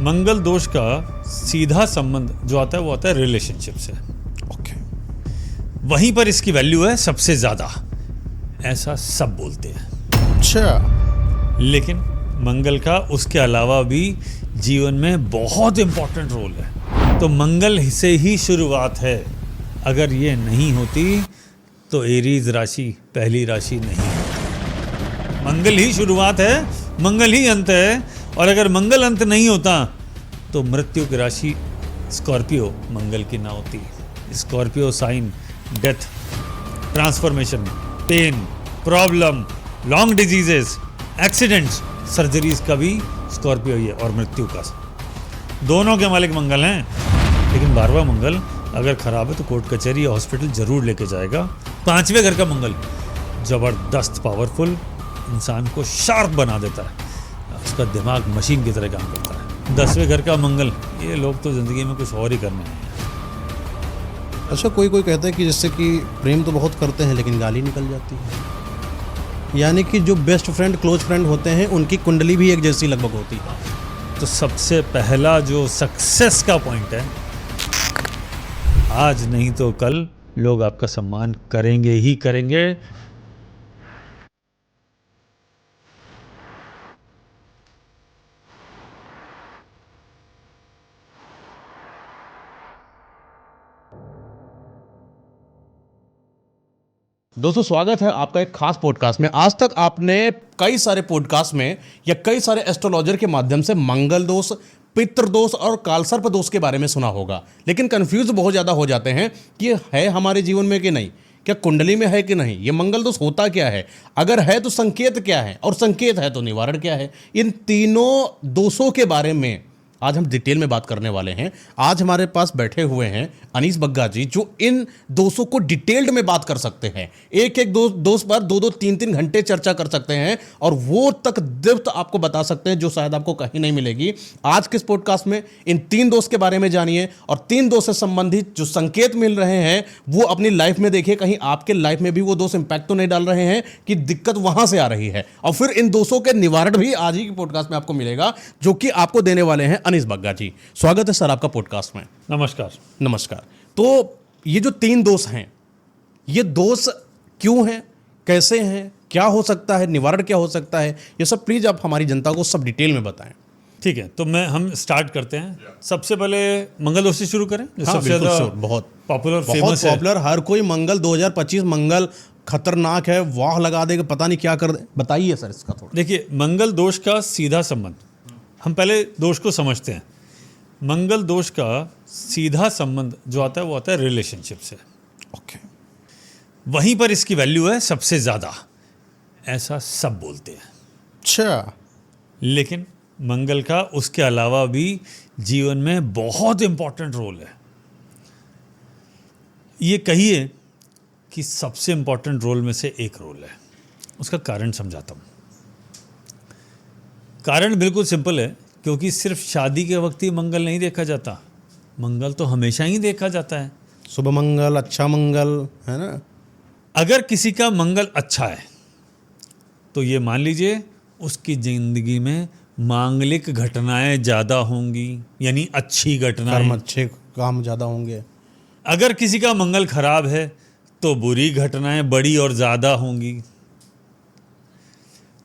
मंगल दोष का सीधा संबंध जो आता है वो आता है रिलेशनशिप से। ओके। वहीं पर इसकी वैल्यू है सबसे ज्यादा, ऐसा सब बोलते हैं। अच्छा। लेकिन मंगल का उसके अलावा भी जीवन में बहुत इंपॉर्टेंट रोल है। तो मंगल से ही शुरुआत है। अगर ये नहीं होती तो एरीज राशि पहली राशि नहीं होती। मंगल ही शुरुआत है, मंगल ही अंत है। और अगर मंगल अंत नहीं होता तो मृत्यु की राशि स्कॉर्पियो मंगल की ना होती। Scorpio sign death, transformation, pain, problem, long diseases, accidents, surgeries का भी स्कॉर्पियो ही है। और मृत्यु का दोनों के मालिक मंगल हैं। लेकिन 12वां मंगल अगर खराब है तो कोर्ट कचहरी या हॉस्पिटल जरूर लेके जाएगा। 5वें घर का मंगल जबरदस्त पावरफुल, इंसान को शार्प बना देता है, उसका दिमाग मशीन की तरह काम करता है। 10वें घर का मंगल, ये लोग तो जिंदगी में कुछ और ही करने हैं। अच्छा, कोई कोई कहता है कि जैसे कि प्रेम तो बहुत करते हैं लेकिन गाली निकल जाती है, यानी कि जो बेस्ट फ्रेंड क्लोज फ्रेंड होते हैं उनकी कुंडली भी एक जैसी लगभग होती है। तो सबसे पहला जो सक्सेस का पॉइंट है, आज नहीं तो कल लोग आपका सम्मान करेंगे ही करेंगे। दोस्तों, स्वागत है आपका एक खास पॉडकास्ट में। आज तक आपने कई सारे पॉडकास्ट में या कई सारे एस्ट्रोलॉजर के माध्यम से मंगल दोष, पितृ दोष और कालसर्प दोष के बारे में सुना होगा, लेकिन कंफ्यूज बहुत ज़्यादा हो जाते हैं कि ये है हमारे जीवन में कि नहीं, क्या कुंडली में है कि नहीं, ये मंगल दोष होता क्या है, अगर है तो संकेत क्या है, और संकेत है तो निवारण क्या है। इन तीनों दोषों के बारे में आज हम डिटेल में बात करने वाले हैं। आज हमारे पास बैठे हुए हैं अनीस बग्गा जी, जो इन दोषों को डिटेल्ड में बात कर सकते हैं। एक एक दोष पर 2-2, 3-3 घंटे चर्चा कर सकते हैं और वो तक दीप्त आपको बता सकते हैं जो शायद आपको कहीं नहीं मिलेगी। आज के इस पॉडकास्ट में इन 3 दोष के बारे में जानिए और 3 दोष से संबंधित जो संकेत मिल रहे हैं वो अपनी लाइफ में देखिए, कहीं आपके लाइफ में भी वो दोष इंपैक्ट तो नहीं डाल रहे हैं कि दिक्कत वहां से आ रही है। और फिर इन दोषों के निवारण भी आज ही के पॉडकास्ट में आपको मिलेगा, जो कि आपको देने वाले हैं अनीस बग्गा जी। स्वागत है सर आपका पॉडकास्ट में। नमस्कार। नमस्कार। तो ये जो 3 दोष हैं, ये दोष क्यों हैं, कैसे हैं, क्या हो सकता है, निवारण क्या हो सकता है, ये सब प्लीज आप हमारी जनता को सब डिटेल में बताएं। ठीक है, तो हम स्टार्ट करते हैं। सबसे पहले मंगल दोष से शुरू करें, जो हाँ, सबसे ज्यादा बहुत पॉपुलर, बहुत फेमस है। पॉपुलर। हर कोई मंगल 2025 मंगल खतरनाक है, वाह लगा देगा, पता नहीं क्या कर दे। बताइए सर इसका थोड़ा। देखिए, मंगल दोष का सीधा संबंध, हम पहले दोष को समझते हैं। मंगल दोष का सीधा संबंध जो आता है वो आता है रिलेशनशिप से। ओके। वहीं पर इसकी वैल्यू है सबसे ज्यादा, ऐसा सब बोलते हैं। अच्छा। लेकिन मंगल का उसके अलावा भी जीवन में बहुत इंपॉर्टेंट रोल है। ये कहिए कि सबसे इंपॉर्टेंट रोल में से एक रोल है। उसका कारण समझाता हूं। कारण बिल्कुल सिंपल है, क्योंकि सिर्फ शादी के वक्त ही मंगल नहीं देखा जाता, मंगल तो हमेशा ही देखा जाता है। शुभ मंगल, अच्छा मंगल, है ना। अगर किसी का मंगल अच्छा है तो ये मान लीजिए उसकी जिंदगी में मांगलिक घटनाएं ज़्यादा होंगी, यानी अच्छी घटनाएं, कर्म अच्छे, काम ज़्यादा होंगे। अगर किसी का मंगल खराब है तो बुरी घटनाएं बड़ी और ज़्यादा होंगी।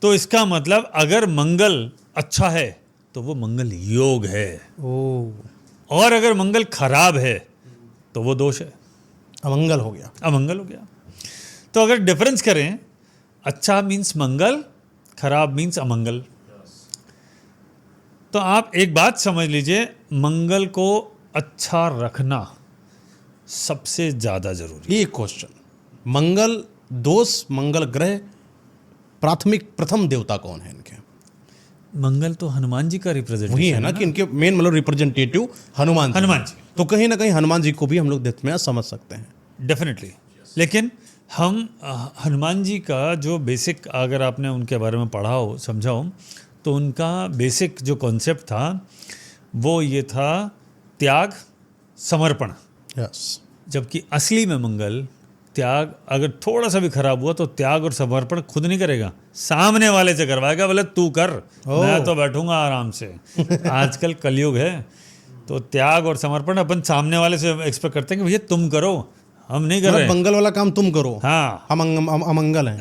तो इसका मतलब अगर मंगल अच्छा है तो वो मंगल योग है, और अगर मंगल खराब है तो वो दोष है, अमंगल हो गया, अमंगल हो गया। तो अगर डिफरेंस करें, अच्छा मीन्स मंगल, खराब मीन्स अमंगल। तो आप एक बात समझ लीजिए, मंगल को अच्छा रखना सबसे ज्यादा जरूरी है। ये क्वेश्चन, मंगल दोष, मंगल ग्रह प्राथमिक प्रथम देवता कौन है इनके? मंगल तो हनुमान जी का रिप्रेजेंटेशन वही है ना, कि इनके मेन मतलब रिप्रेजेंटेटिव हनुमान जी। तो कहीं ना कहीं हनुमान जी को भी हम लोग डेप्थ में समझ सकते हैं। डेफिनेटली। लेकिन हम हनुमान जी का जो बेसिक, अगर आपने उनके बारे में पढ़ा हो, समझा हो, तो उनका बेसिक जो कॉन्सेप्ट था वो ये था, त्याग, समर्पण। यस। जबकि असली में मंगल त्याग अगर थोड़ा सा भी खराब हुआ तो त्याग और समर्पण खुद नहीं करेगा, सामने वाले से करवाएगा। बोले तू कर, मैं तो बैठूंगा आराम से। आजकल कलयुग है, तो त्याग और समर्पण अपन सामने वाले से एक्सपेक्ट करते हैं कि भैया तुम करो, हम नहीं कर रहे। मंगल वाला काम तुम करो, हाँ, हम अमंगल हैं।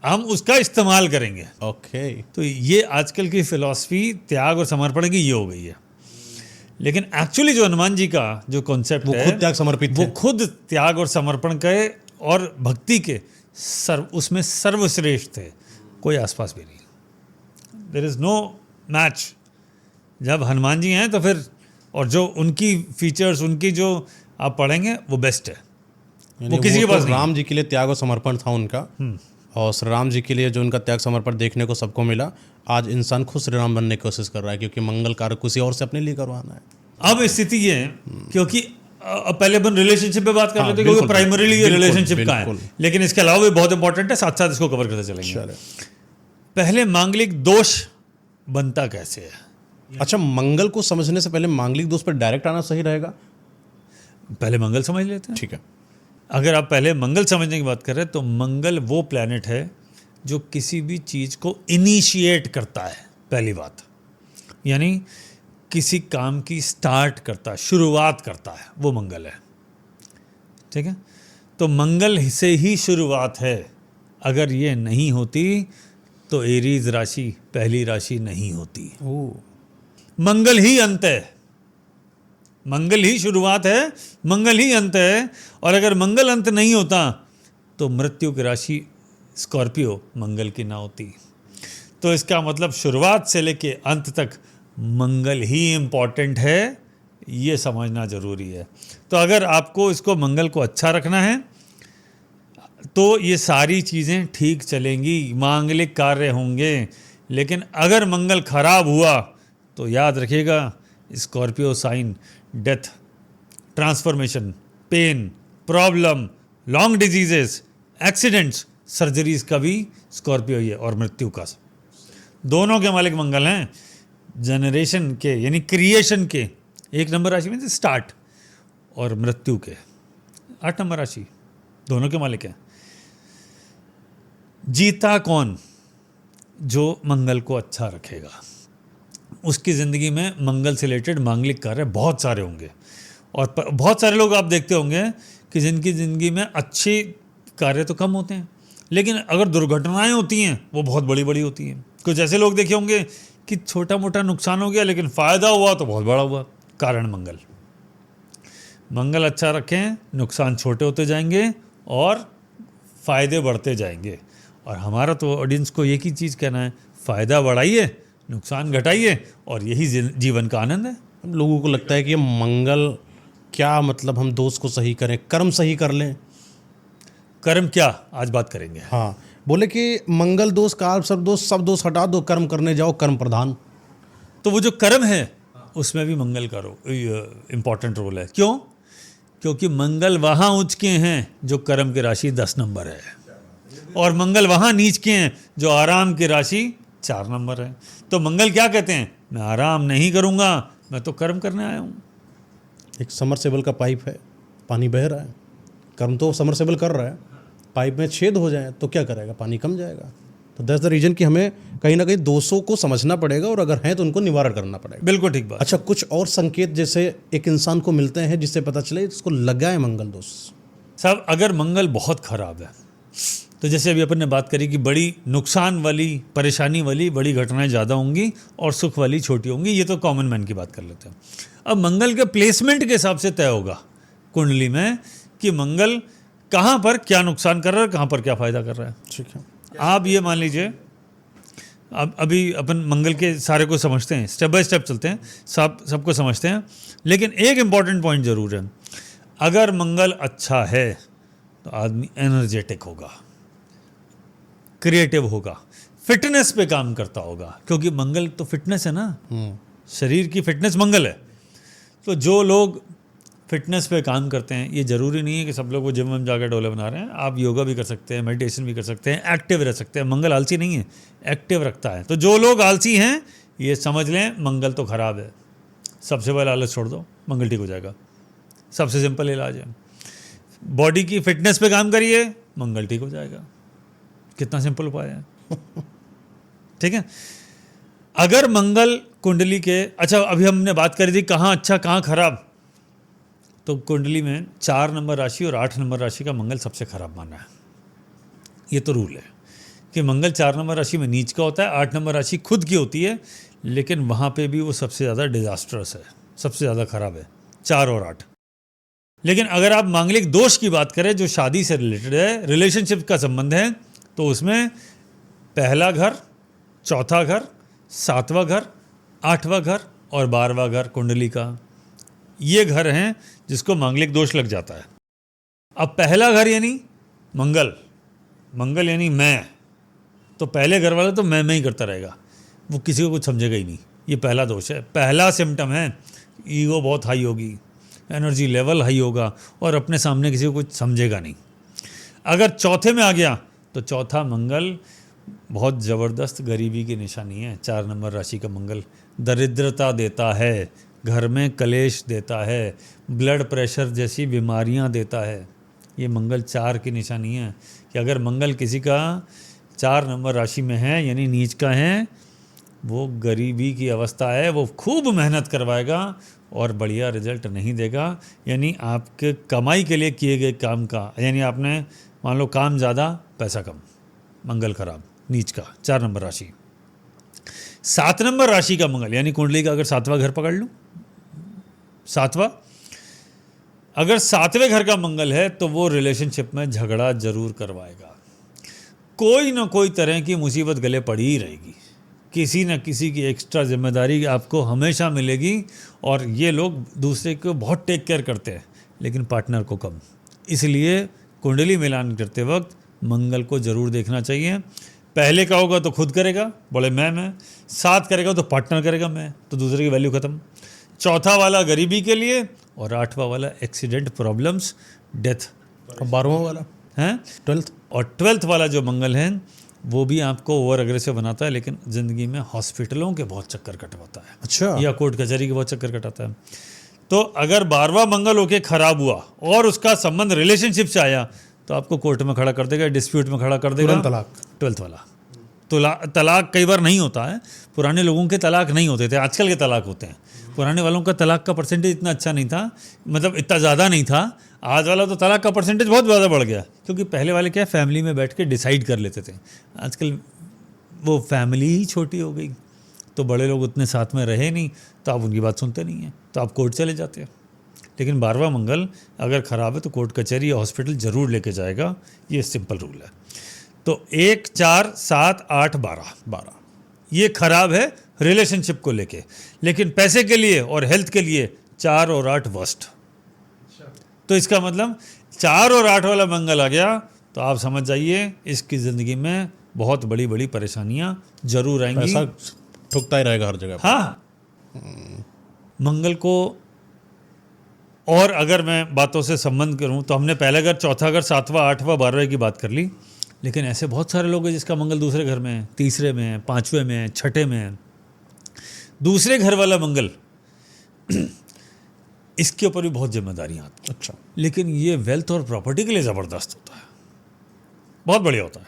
हम उसका इस्तेमाल करेंगे। ओके। तो ये आजकल की फिलॉसफी त्याग और समर्पण की ये हो गई है। लेकिन एक्चुअली जो हनुमान जी का जो कॉन्सेप्ट वो है, खुद त्याग समर्पित वो थे। खुद त्याग और समर्पण के और भक्ति के उसमें सर्वश्रेष्ठ थे, कोई आसपास भी नहीं। There is no match. जब हनुमान जी हैं तो फिर, और जो उनकी फीचर्स, उनकी जो आप पढ़ेंगे वो बेस्ट है, यानी वो किसी के तो पास नहीं। राम जी के लिए त्याग और समर्पण था उनका, और श्री राम जी के लिए जो उनका त्याग समर्पण देखने को सबको मिला। आज इंसान खुद श्री राम बनने की कोशिश कर रहा है, क्योंकि मंगल कार्य किसी और से अपने लिए करवाना है। अब स्थिति ये है, क्योंकि अब पहले अपन रिलेशनशिप पे बात कर लेते हैं, क्योंकि बिल्कुल, प्राइमरीली ये बिल्कुल, रिलेशनशिप का है, बिल्कुल। लेकिन इसके अलावा भी बहुत इंपॉर्टेंट है, साथ साथ इसको कवर करते चलेंगे। पहले मांगलिक दोष बनता कैसे है? अच्छा, मंगल को समझने से पहले मांगलिक दोष पर डायरेक्ट आना सही रहेगा? पहले मंगल समझ लेते हैं। ठीक है। अगर आप पहले मंगल समझने की बात कर रहे हैं तो मंगल वो प्लैनेट है जो किसी भी चीज़ को इनिशिएट करता है, पहली बात, यानी किसी काम की स्टार्ट करता है, शुरुआत करता है, वो मंगल है। ठीक है, तो मंगल से ही शुरुआत है। अगर ये नहीं होती तो एरीज राशि पहली राशि नहीं होती। मंगल ही अंत है, मंगल ही शुरुआत है, मंगल ही अंत है। और अगर मंगल अंत नहीं होता तो मृत्यु की राशि स्कॉर्पियो मंगल की ना होती। तो इसका मतलब शुरुआत से लेके अंत तक मंगल ही इम्पॉर्टेंट है, ये समझना ज़रूरी है। तो अगर आपको इसको मंगल को अच्छा रखना है तो ये सारी चीज़ें ठीक चलेंगी, मांगलिक कार्य होंगे। लेकिन अगर मंगल खराब हुआ तो याद रखिएगा, Scorpio sign death, transformation, pain, problem, long diseases, accidents, surgeries का भी स्कॉर्पियो ही है, और मृत्यु का। दोनों के मालिक मंगल हैं, जनरेशन के यानी क्रिएशन के 1 नंबर राशि में स्टार्ट, और मृत्यु के 8 नंबर राशि, दोनों के मालिक हैं। जीता कौन? जो मंगल को अच्छा रखेगा। उसकी ज़िंदगी में मंगल से रिलेटेड मांगलिक कार्य बहुत सारे होंगे, और बहुत सारे लोग आप देखते होंगे कि जिनकी ज़िंदगी में अच्छे कार्य तो कम होते हैं, लेकिन अगर दुर्घटनाएं होती हैं वो बहुत बड़ी बड़ी होती हैं। कुछ ऐसे लोग देखे होंगे कि छोटा मोटा नुकसान हो गया लेकिन फ़ायदा हुआ तो बहुत बड़ा हुआ। कारण मंगल। मंगल अच्छा रखें, नुकसान छोटे होते जाएंगे और फ़ायदे बढ़ते जाएंगे। और हमारा तो ऑडियंस को एक ही चीज़ कहना है, फ़ायदा बढ़ाइए, नुकसान घटाइए, और यही जीवन का आनंद है। हम लोगों को लगता है कि ये मंगल क्या मतलब, हम दोष को सही करें, कर्म सही कर लें। कर्म क्या, आज बात करेंगे। हाँ, बोले कि मंगल दोष, काल सर्प दोष, सब दोष हटा दो, कर्म करने जाओ, कर्म प्रधान। तो वो जो कर्म है उसमें भी मंगल का इम्पॉर्टेंट रोल है। क्यों? क्योंकि मंगल वहाँ उच्च के हैं जो कर्म की राशि 10 नंबर है, और मंगल वहाँ नीच के हैं जो आराम की राशि 4 नंबर है। तो मंगल क्या कहते हैं? मैं आराम नहीं करूँगा, मैं तो कर्म करने आया हूँ। एक समरसेबल का पाइप है, पानी बह रहा है, कर्म तो समरसेबल कर रहा है, पाइप में छेद हो जाए तो क्या करेगा? पानी कम जाएगा। तो दैट्स द रीजन कि हमें कहीं ना कहीं दोषों को समझना पड़ेगा, और अगर हैं तो उनको निवारण करना पड़ेगा। बिल्कुल ठीक बात। अच्छा, कुछ और संकेत जैसे एक इंसान को मिलते हैं जिससे पता चले इसको लगा है मंगल दोष? साहब, अगर मंगल बहुत खराब है तो जैसे अभी अपन ने बात करी कि बड़ी नुकसान वाली, परेशानी वाली बड़ी घटनाएं ज़्यादा होंगी और सुख वाली छोटी होंगी, ये तो कॉमन मैन की बात कर लेते हैं। अब मंगल के प्लेसमेंट के हिसाब से तय होगा कुंडली में कि मंगल कहाँ पर क्या नुकसान कर रहा है, कहाँ पर क्या फ़ायदा कर रहा है। ठीक है। आप ये मान लीजिए, अब अभी अपन मंगल के सारे को समझते हैं, स्टेप बाय स्टेप चलते हैं, सबको समझते हैं। लेकिन एक इम्पॉर्टेंट पॉइंट ज़रूर है, अगर मंगल अच्छा है तो आदमी एनर्जेटिक होगा, क्रिएटिव होगा, फिटनेस पे काम करता होगा, क्योंकि मंगल तो फिटनेस है ना, शरीर की फिटनेस मंगल है। तो जो लोग फिटनेस पे काम करते हैं, ये ज़रूरी नहीं है कि सब लोग वो जिम में जाकर डोले बना रहे हैं, आप योगा भी कर सकते हैं, मेडिटेशन भी कर सकते हैं, एक्टिव रह सकते हैं। मंगल आलसी नहीं है, एक्टिव रखता है। तो जो लोग आलसी हैं ये समझ लें मंगल तो ख़राब है। सबसे पहले आलस छोड़ दो, मंगल ठीक हो जाएगा। सबसे सिंपल इलाज है। बॉडी की फिटनेस पे काम करिए, मंगल ठीक हो जाएगा। कितना सिंपल उपाय है। ठीक है। अगर मंगल कुंडली के, अच्छा अभी हमने बात करी थी कहाँ अच्छा कहाँ खराब, तो कुंडली में 4 नंबर राशि और 8 नंबर राशि का मंगल सबसे खराब माना है। ये तो रूल है कि मंगल 4 नंबर राशि में नीच का होता है, 8 नंबर राशि खुद की होती है, लेकिन वहाँ पे भी वो सबसे ज़्यादा डिजास्टरस है, सबसे ज़्यादा खराब है 4 और 8। लेकिन अगर आप मांगलिक दोष की बात करें जो शादी से रिलेटेड है, रिलेशनशिप का संबंध है, तो उसमें पहला घर, चौथा घर, 7वां घर, 8वां घर और 12वां घर कुंडली का, ये घर हैं जिसको मांगलिक दोष लग जाता है। अब पहला घर यानी मंगल, मंगल यानी मैं, तो पहले घर वाला तो मैं ही करता रहेगा, वो किसी को कुछ समझेगा ही नहीं। ये पहला दोष है, पहला सिम्टम है। ईगो बहुत हाई होगी, एनर्जी लेवल हाई होगा और अपने सामने किसी को कुछ समझेगा नहीं। अगर चौथे में आ गया तो चौथा मंगल बहुत ज़बरदस्त गरीबी की निशानी है। 4 नंबर राशि का मंगल दरिद्रता देता है, घर में कलेश देता है, ब्लड प्रेशर जैसी बीमारियां देता है। ये मंगल 4 की निशानी है कि अगर मंगल किसी का 4 नंबर राशि में है यानी नीच का है, वो गरीबी की अवस्था है, वो खूब मेहनत करवाएगा और बढ़िया रिजल्ट नहीं देगा। यानी आपके कमाई के लिए किए गए काम का, यानी आपने मान लो काम ज़्यादा पैसा कम, मंगल खराब नीच का 4 नंबर राशि। 7 नंबर राशि का मंगल यानी कुंडली का अगर 7वां घर पकड़ लूँ, 7वां, अगर 7वें घर का मंगल है तो वो रिलेशनशिप में झगड़ा जरूर करवाएगा। कोई ना कोई तरह की मुसीबत गले पड़ी ही रहेगी, किसी न किसी की एक्स्ट्रा जिम्मेदारी आपको हमेशा मिलेगी। और ये लोग दूसरे को बहुत टेक केयर करते हैं लेकिन पार्टनर को कम। इसलिए कुंडली मिलान करते वक्त मंगल को ज़रूर देखना चाहिए। पहले का होगा तो खुद करेगा, बोले मैं, 7 करेगा तो पार्टनर करेगा मैं, तो दूसरे की वैल्यू ख़त्म। चौथा वाला गरीबी के लिए और 8वां वाला एक्सीडेंट, प्रॉब्लम्स, डेथ। और 12वां वाला हैं 12th। और 12th वाला जो मंगल है वो भी आपको ओवर अग्रेसिव बनाता है, लेकिन ज़िंदगी में हॉस्पिटलों के बहुत चक्कर कटवाता है, अच्छा, या कोर्ट कचहरी के बहुत चक्कर कटाता है। तो अगर 12वां मंगल होके खराब हुआ और उसका संबंध रिलेशनशिप से आया तो आपको कोर्ट में खड़ा कर देगा, डिस्प्यूट में खड़ा कर देगा। तुरंत तलाक। 12th वाला तो तलाक कई बार नहीं होता है। पुराने लोगों के तलाक नहीं होते थे, आजकल के तलाक होते हैं। पुराने वालों का तलाक का परसेंटेज इतना अच्छा नहीं था, मतलब इतना ज़्यादा नहीं था। आज वाला तो तलाक का परसेंटेज बहुत ज़्यादा बढ़ गया, क्योंकि पहले वाले क्या फैमिली में बैठ के डिसाइड कर लेते थे। आजकल वो फैमिली ही छोटी हो गई, तो बड़े लोग उतने साथ में रहे नहीं, तो आप उनकी बात सुनते नहीं हैं, तो आप कोर्ट चले जाते हैं। लेकिन 12वां मंगल अगर ख़राब है तो कोर्ट कचहरी या हॉस्पिटल ज़रूर लेके जाएगा, ये सिंपल रूल है। तो 1, 4, 7, 8, 12 ये खराब है रिलेशनशिप को लेके, लेकिन पैसे के लिए और हेल्थ के लिए 4 और 8 वर्स्ट। तो इसका मतलब 4 और 8 वाला मंगल आ गया तो आप समझ जाइए इसकी ज़िंदगी में बहुत बड़ी बड़ी परेशानियां जरूर आएंगी, पैसा ठुकता ही रहेगा हर जगह पर। हाँ, मंगल को। और अगर मैं बातों से संबंध करूं तो हमने पहला घर, चौथा घर, 7वां, 8वां, 12वां की बात कर ली, लेकिन ऐसे बहुत सारे लोग हैं जिसका मंगल दूसरे घर में है, तीसरे में है, 5वें में है, 6ठे में है। दूसरे घर वाला मंगल इसके ऊपर भी बहुत जिम्मेदारियां आती हैं। अच्छा, लेकिन ये वेल्थ और प्रॉपर्टी के लिए ज़बरदस्त होता है, बहुत बढ़िया होता है।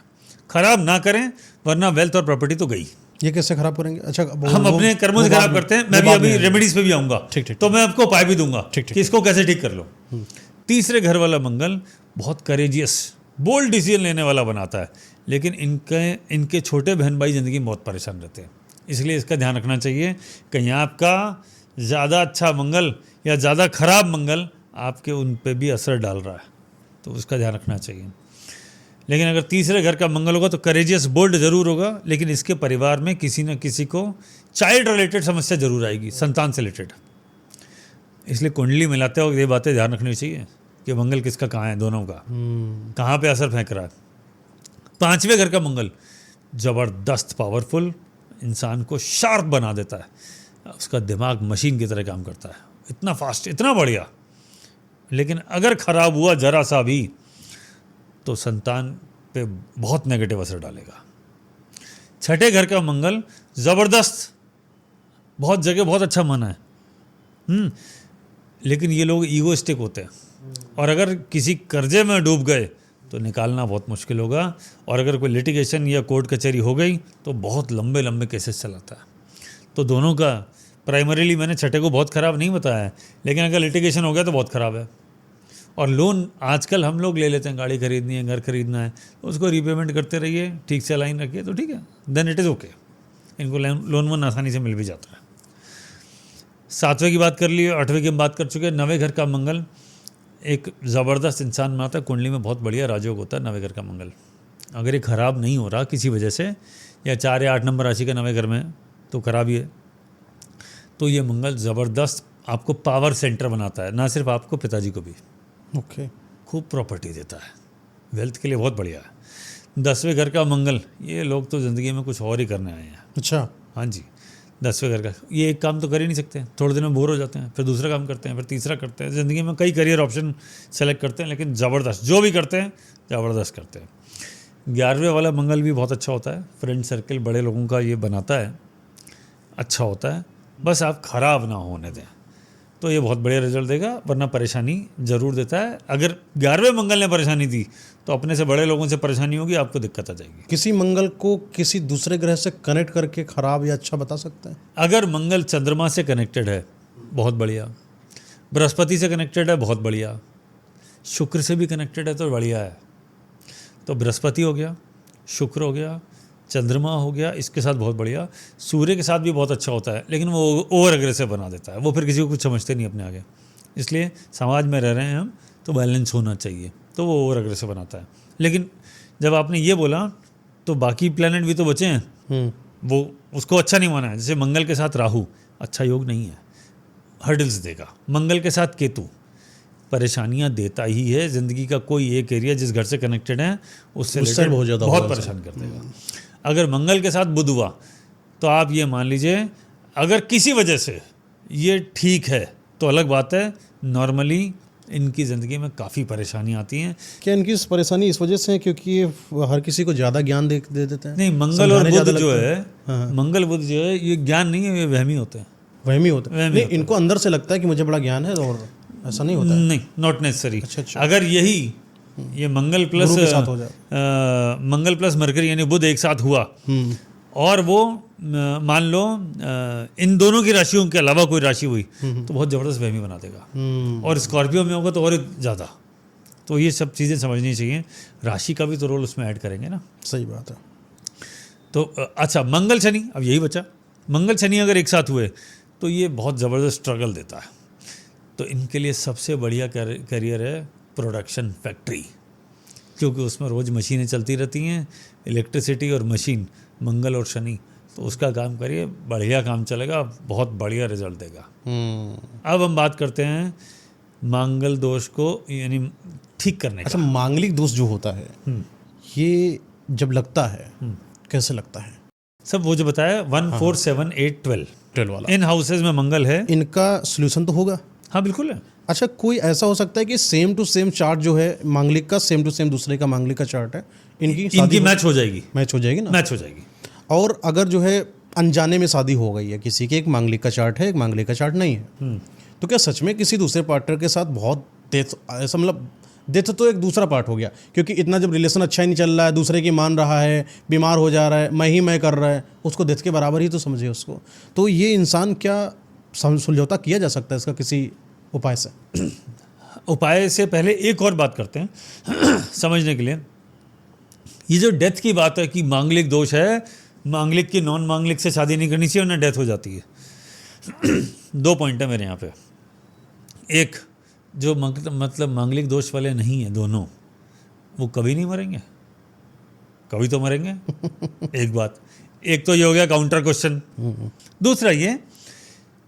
खराब ना करें वरना वेल्थ और प्रॉपर्टी तो गई। ये कैसे खराब करेंगे? अच्छा, हम अपने कर्मों से खराब करते हैं। मैं भी अभी रेमेडीज पे भी आऊँगा, ठीक। तो मैं आपको उपाय भी दूंगा ठीक। कि इसको कैसे ठीक कर लो। तीसरे घर वाला मंगल बहुत करेजियस, बोल्ड डिसीजन लेने वाला बनाता है, लेकिन इनके छोटे बहन भाई ज़िंदगी में बहुत परेशान रहते हैं। इसलिए इसका ध्यान रखना चाहिए, कहीं आपका ज़्यादा अच्छा मंगल या ज़्यादा खराब मंगल आपके उन पे भी असर डाल रहा है, तो उसका ध्यान रखना चाहिए। लेकिन अगर तीसरे घर का मंगल होगा तो करेजियस, बोल्ड ज़रूर होगा, लेकिन इसके परिवार में किसी न किसी को चाइल्ड रिलेटेड समस्या जरूर आएगी, संतान से रिलेटेड। इसलिए कुंडली मिलाते वक्त ये बातें ध्यान रखनी चाहिए कि मंगल किसका कहाँ है, दोनों का कहाँ पे असर फेंक रहा है। 5वें घर का मंगल ज़बरदस्त पावरफुल, इंसान को शार्प बना देता है, उसका दिमाग मशीन की तरह काम करता है, इतना फास्ट, इतना बढ़िया। लेकिन अगर ख़राब हुआ ज़रा सा भी तो संतान पे बहुत नेगेटिव असर डालेगा। 6ठे घर का मंगल ज़बरदस्त, बहुत जगह बहुत अच्छा माना है। लेकिन ये लोग ईगोइस्टिक होते हैं, और अगर किसी कर्जे में डूब गए तो निकालना बहुत मुश्किल होगा, और अगर कोई लिटिगेशन या कोर्ट कचहरी हो गई तो बहुत लंबे लंबे केसेस चलाता है। तो दोनों का प्राइमरीली मैंने छठे को बहुत ख़राब नहीं बताया है, लेकिन अगर लिटिगेशन हो गया तो बहुत ख़राब है। और लोन आजकल हम लोग ले लेते हैं, गाड़ी खरीदनी है, घर खरीदना है, तो उसको रीपेमेंट करते रहिए, ठीक से लाइन रखिए तो ठीक है, देन इट इज़ ओके। इनको लोन वोन आसानी से मिल भी जाता है। 7वें की बात कर ली, 8वें की हम बात कर चुके हैं। 9वें घर का मंगल एक ज़बरदस्त इंसान बनाता है, कुंडली में बहुत बढ़िया राजयोग होता है 9वें घर का मंगल। अगर ये ख़राब नहीं हो रहा किसी वजह से, या 4 या 8 नंबर राशि का 9वें घर में तो खराब ही है, तो ये मंगल ज़बरदस्त आपको पावर सेंटर बनाता है, ना सिर्फ आपको, पिताजी को भी। ओके। खूब प्रॉपर्टी देता है, वेल्थ के लिए बहुत बढ़िया है। 10वें घर का मंगल, ये लोग तो ज़िंदगी में कुछ और ही करने आए हैं। अच्छा। हाँ जी, 10वें घर का ये एक काम तो कर ही नहीं सकते, थोड़े दिन में बोर हो जाते हैं, फिर दूसरा काम करते हैं, फिर तीसरा करते हैं। ज़िंदगी में कई करियर ऑप्शन सेलेक्ट करते हैं, लेकिन ज़बरदस्त जो भी करते हैं ज़बरदस्त करते हैं। 11वें वाला मंगल भी बहुत अच्छा होता है, फ्रेंड सर्कल बड़े लोगों का ये बनाता है, अच्छा होता है। बस आप ख़राब ना होने दें तो ये बहुत बढ़िया रिजल्ट देगा, वरना परेशानी ज़रूर देता है। अगर 11वें मंगल ने परेशानी दी तो अपने से बड़े लोगों से परेशानी होगी, आपको दिक्कत आ जाएगी। किसी मंगल को किसी दूसरे ग्रह से कनेक्ट करके खराब या अच्छा बता सकते हैं? अगर मंगल चंद्रमा से कनेक्टेड है बहुत बढ़िया, बृहस्पति से कनेक्टेड है बहुत बढ़िया, शुक्र से भी कनेक्टेड है तो बढ़िया है। तो बृहस्पति हो गया, शुक्र हो गया, चंद्रमा हो गया, इसके साथ बहुत बढ़िया। सूर्य के साथ भी बहुत अच्छा होता है, लेकिन वो ओवर एग्रेसिव बना देता है, वो फिर किसी को कुछ समझते नहीं अपने आगे। इसलिए समाज में रह रहे हैं हम तो बैलेंस होना चाहिए, तो वो ओवर एग्रेसिव बनाता है। लेकिन जब आपने ये बोला तो बाकी प्लैनेट भी तो बचे हैं, वो उसको अच्छा नहीं माना है। जैसे मंगल के साथ राहु अच्छा योग नहीं है, हर्डल्स देगा। मंगल के साथ केतु परेशानियां देता ही है। ज़िंदगी का कोई एक एरिया जिस घर से कनेक्टेड है उससे बहुत परेशान कर देगा। अगर मंगल के साथ बुध हुआ तो आप ये मान लीजिए, अगर किसी वजह से ये ठीक है तो अलग बात है, नॉर्मली इनकी ज़िंदगी में काफ़ी परेशानी आती हैं। क्या इनकी परेशानी इस वजह से है क्योंकि ये हर किसी को ज़्यादा ज्ञान दे देते हैं? नहीं, मंगल और बुध जो है, मंगल बुध जो है, ये ज्ञान नहीं है, ये वहमी होते हैं। वहमी होते हैं? नहीं, इनको अंदर से लगता है कि मुझे बड़ा ज्ञान है, और ऐसा नहीं होता है? नहीं, नॉट नेसेसरी। अच्छा। अगर यही ये मंगल प्लस मरकरी यानी बुध एक साथ हुआ और वो मान लो इन दोनों की राशियों के अलावा कोई राशि हुई तो बहुत ज़बरदस्त वहमी बना देगा। और स्कॉर्पियो में होगा तो और ज़्यादा। तो ये सब चीज़ें समझनी चाहिए, राशि का भी तो रोल उसमें ऐड करेंगे ना। सही बात है। तो अच्छा, मंगल शनि, अब यही बचा। मंगल शनि अगर एक साथ हुए तो ये बहुत ज़बरदस्त स्ट्रगल देता है। तो इनके लिए सबसे बढ़िया करियर है प्रोडक्शन फैक्ट्री, क्योंकि उसमें रोज़ मशीनें चलती रहती हैं, इलेक्ट्रिसिटी और मशीन, मंगल और शनि। तो उसका काम करिए, बढ़िया काम चलेगा, बहुत बढ़िया रिजल्ट देगा। अब हम बात करते हैं मांगल दोष को यानी ठीक करने का। अच्छा, मांगलिक दोष जो होता है ये जब लगता है कैसे लगता है? सब वो जो बताया 1 4 7 8 12 वाला, इन हाउसेज में मंगल है। इनका सोल्यूशन तो होगा? हाँ बिल्कुल है। अच्छा, कोई ऐसा हो सकता है कि सेम टू सेम चार्ट जो है मांगलिक का, सेम टू सेम दूसरे का मांगलिक का चार्ट है, इनकी मैच हो जाएगी? मैच हो जाएगी ना, मैच हो जाएगी। और अगर जो है अनजाने में शादी हो गई है किसी की, एक मांगलिक का चार्ट है, एक मांगलिक का चार्ट नहीं है, तो क्या सच में किसी दूसरे पार्टनर के साथ बहुत डेथ, ऐसा मतलब डेथ तो एक दूसरा पार्ट हो गया, क्योंकि इतना जब रिलेशन अच्छा ही नहीं चल रहा है, दूसरे की मान रहा है, बीमार हो जा रहा है, मैं कर रहा है, उसको डेथ के बराबर ही तो समझे उसको। तो ये इंसान क्या समझौता किया जा सकता है इसका किसी उपाय से? उपाय से पहले एक और बात करते हैं समझने के लिए। ये जो डेथ की बात है कि मांगलिक दोष है, मांगलिक की नॉन मांगलिक से शादी नहीं करनी चाहिए, उन्हें डेथ हो जाती है। 2 पॉइंट है मेरे यहाँ पे। एक, जो मतलब मांगलिक दोष वाले नहीं है दोनों, वो कभी नहीं मरेंगे, कभी तो मरेंगे। एक बात, एक तो ये हो गया काउंटर क्वेश्चन। दूसरा ये